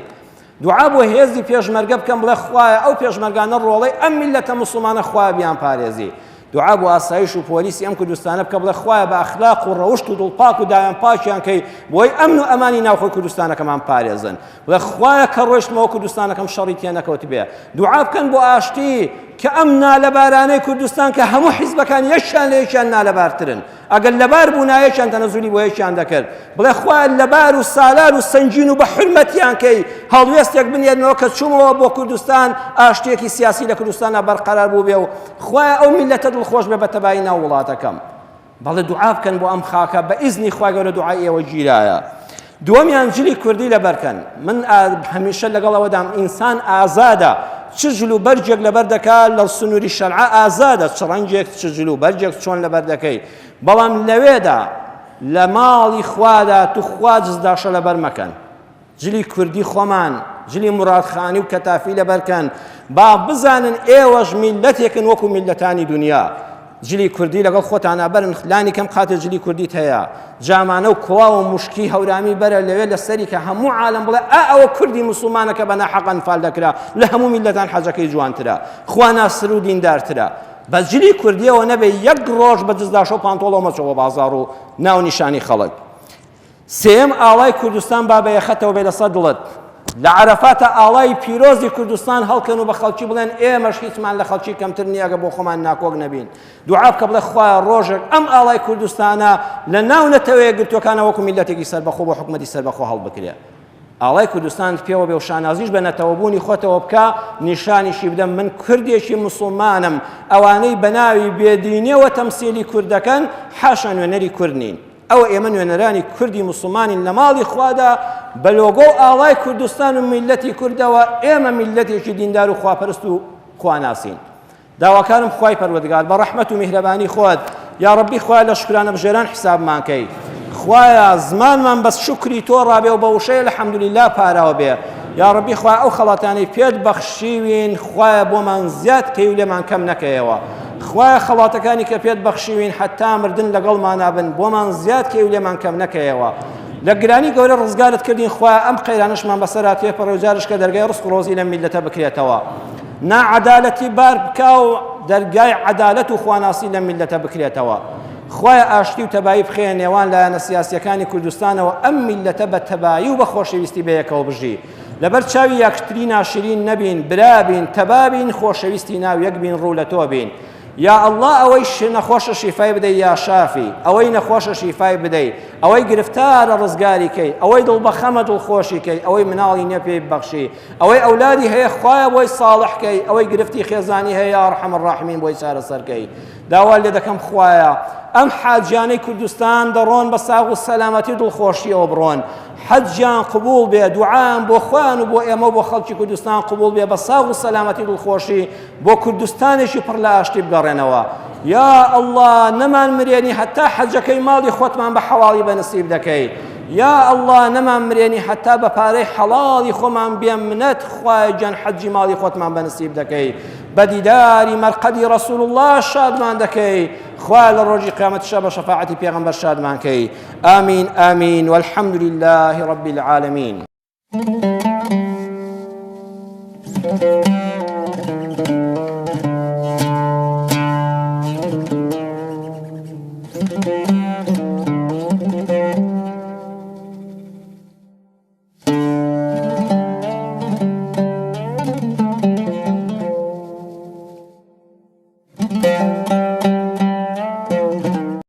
دعا بۆ هێزی پێشمەرگە بکەن بڵێ خوایە ئەو پێشمەرگانە ڕۆڵەی ئەم میلەتە مسلمانە خوایە بیان پارێزی دعا بۆ ئاسایش و پۆلیسی ئەم کوردستانە بکە بڵێ خوایە بە ئەخلاق و ڕەوشت و دڵپاک و دایان پاکیان کەی بۆی ئەمن و ئەمانی ناوخۆی کوردستانەکەمان پارێزن بڵێ خوایە کە ڕۆیشتمەوە کوردستانەکەم شەڕی تێ نەکەوت بێ دعا بکەن بۆ ئاشتی کە ئەم نالەبارانەی کوردستان کە هەموو حیزبەکان یەکیان لە یەکیان نالەبارترن ئەگەر لەبار بوو نایەکیان تەنەزولی بۆ یەکیان دەکرد بڵێ خوایە لەبار و سالار و سەنگین و بە حورمەتیان کەی هەڵوێستێک بنێنەوە کە چوومەوە بۆ کوردستان ئاشتێکی سیاسی لە کوردستانە بەرقەرار بوو بێ و خوایە ئەو میلەتە دڵخۆش بێ بە تەبایی ناو وڵاتەکەم بەڵێ دوعا بکەن بۆ ئەم خاکە بە ئیزنی خوای گەورە دوعای ئێوە گیرایە دووەمیان جلی کوردی لەبەرکەن من هەمیشە لەگەڵەوەدام ئینسان ئازادە چ جلو بەرجێک لەبەر دەکات لە سنووری شەرعە ئازادە چ ڕەنگێک چ جلو بەرجێک چۆن لەبەر دەکەی بەڵام لەوێدا لە ماڵی خوادا تو خوا جزداشە لەبەر مەکەن جلی کوردی خۆمان جلی مرادخانی و کەتافی لەبەرکەن با بزانن ئێوەش میلەتێکن وەکو میلەتانی دنیا جلی کوردی لەگەڵ خۆتان ئابەرن لانی کەم خاتر جلی کوردیت هەیە جامانە و کۆوا و مشکی هەورامی بەرە لەوێ لەسەری کە هەموو عالم بڵێ ئەوە کوردی مسلمانە کە بە ناحەقەن فال دەکرا لە هەموو میلەتان حەجەکەی جوانترە خوا ناسر و دیندارترە بە جلی کوردیەوە نەبێ یەک ڕۆژ بە جزداشە و پانتۆڵەوە مەچەوە بازاڕ و ناو نیشانی خەڵک سێم ئاڵای کوردستان با بەیەخەتەوە بێ لەسەر دڵت لە عەرەفاتە ئاڵای پیرۆزی کوردستان هەڵکەن و بە خەڵکی بڵێن ئێمەش هیچمان لە خەڵکی کەمتر نییە ئەگە بۆ خۆمان ناکۆک نەبین دوعا بکە بڵێ خوایە ڕۆژێک ئەم ئاڵای کوردستانە لە ناو نەتەوەیە گرتوەکانە وەکو میلەتێکی سەربەخۆ بۆ حکومەتی سەربەخۆ هەڵبکرێ ئاڵای کوردستان پێوە بێ و شانازیش بە نەتەوەبوونی خۆتەوە بکە نیشانیشی بدەم من کوردێکی مسلمانم ئەوانەی بە ناوی بێدینیەوە تەمسیلی کوردەکەن حاشا نوێنەری کورد نین ئەوە ئێمە نوێنەرانی کوردی مسلمانین لە ماڵی خوادا بە لۆگۆ ئاڵای کوردستان و میلەتی کوردەوە ئێمە میلەتێکی دیندار و خواپەرست و خواناسین داواکارم خوای پەروەردگار بە ڕەحمەت و میهرەبانی خۆت یا ڕەبی خوای لە شکرانە بژێران حیسابمان کەی خوایە زمانمان بەس شکری تۆ ڕابێ و بە وشەیە الحەمدولله پاراوە بێ یا ڕەبی خوای ئەو خەڵاتانەی پێت بەخشیوین خوایە بۆمان زیاد کەی و لێمان کەم نەکەیەوە خوایە خەڵاتەکانی کە پێت بەخشیوین حتا مردن لەگەڵمان نابن بۆمان زیاد کەی و لێمان کەم نەکەیەوە لە گرانی گەورە ڕزگارت کردین خوا ئەم قەیرانشمان بەسەرا تێپەڕێ و جارش کە دەرگای ڕزق و ڕۆزی لەم میلەتە بکرێتەوە ناعەدالەتی بار بکا و دەرگای عەدالەت و خواناسی لەم میلەتە بکرێتەوە خوایە ئاشتی و تەبایی بخێن نێوان لایەنە سیاسیەکانی کوردستانەوە ئەم میلەتە بە تەبایی و بە خۆشەویستی بەیەکەوە بژی لەبەر چاوی یەکتری ناشرین نەبین برابین تەبابین خۆشەویستی ناو یەک بین ڕوو لە تۆ بین یا الله ئەوەی نەخۆشە شیفای بدەی یا شافی ئەوەی نەخۆشە شیفای بدەی ئەوەی گرفتارە ڕزگاری کەی ئەوەی دڵبەخەمە دڵخۆشی کەی ئەوەی مناڵی نێ پێی ببەخشی ئەوەی ئەولادی هەیە خوایە بۆی ساڵحکەی ئەوەی گرفتی خێزانی هەیە یا ئەرحەم الراحمین بۆی چارەسەرکەی داوا لێ دەکەم خوایە ئەم حاجیانەی کوردستان دەڕۆن بە ساغ و سەلامەتی دڵخۆشیەوە بڕۆن حەجیان قبول بێ دوعام بۆ خوان و بۆ ئێمە بۆ خەڵکی کوردستان قبول بێ بە ساغ و سەلامەتی دڵخۆشی بۆ کوردستانێکی پڕ لە ئاشتی بگەڕێنەوە یا الله نەمان مرێنی هەتا حەجەکەی ماڵی خۆتمان بە حەواڵی بەنسیب دەکەی یا الله نەمان مرێنی هەتا بە پارەی حەڵاڵی خۆمان بێ منەت خوای گیان حەجی ماڵی خۆتمان بەنسیب دەکەی بە دیداری مەرقەدی ڕەسوول الله شادمان دەکەی خوا لە ڕۆژی قیامەتیشا بە شەفاعەتی پێغەمبەر شادمان کەی ئامین ئامین والحەمد لله رب العالمین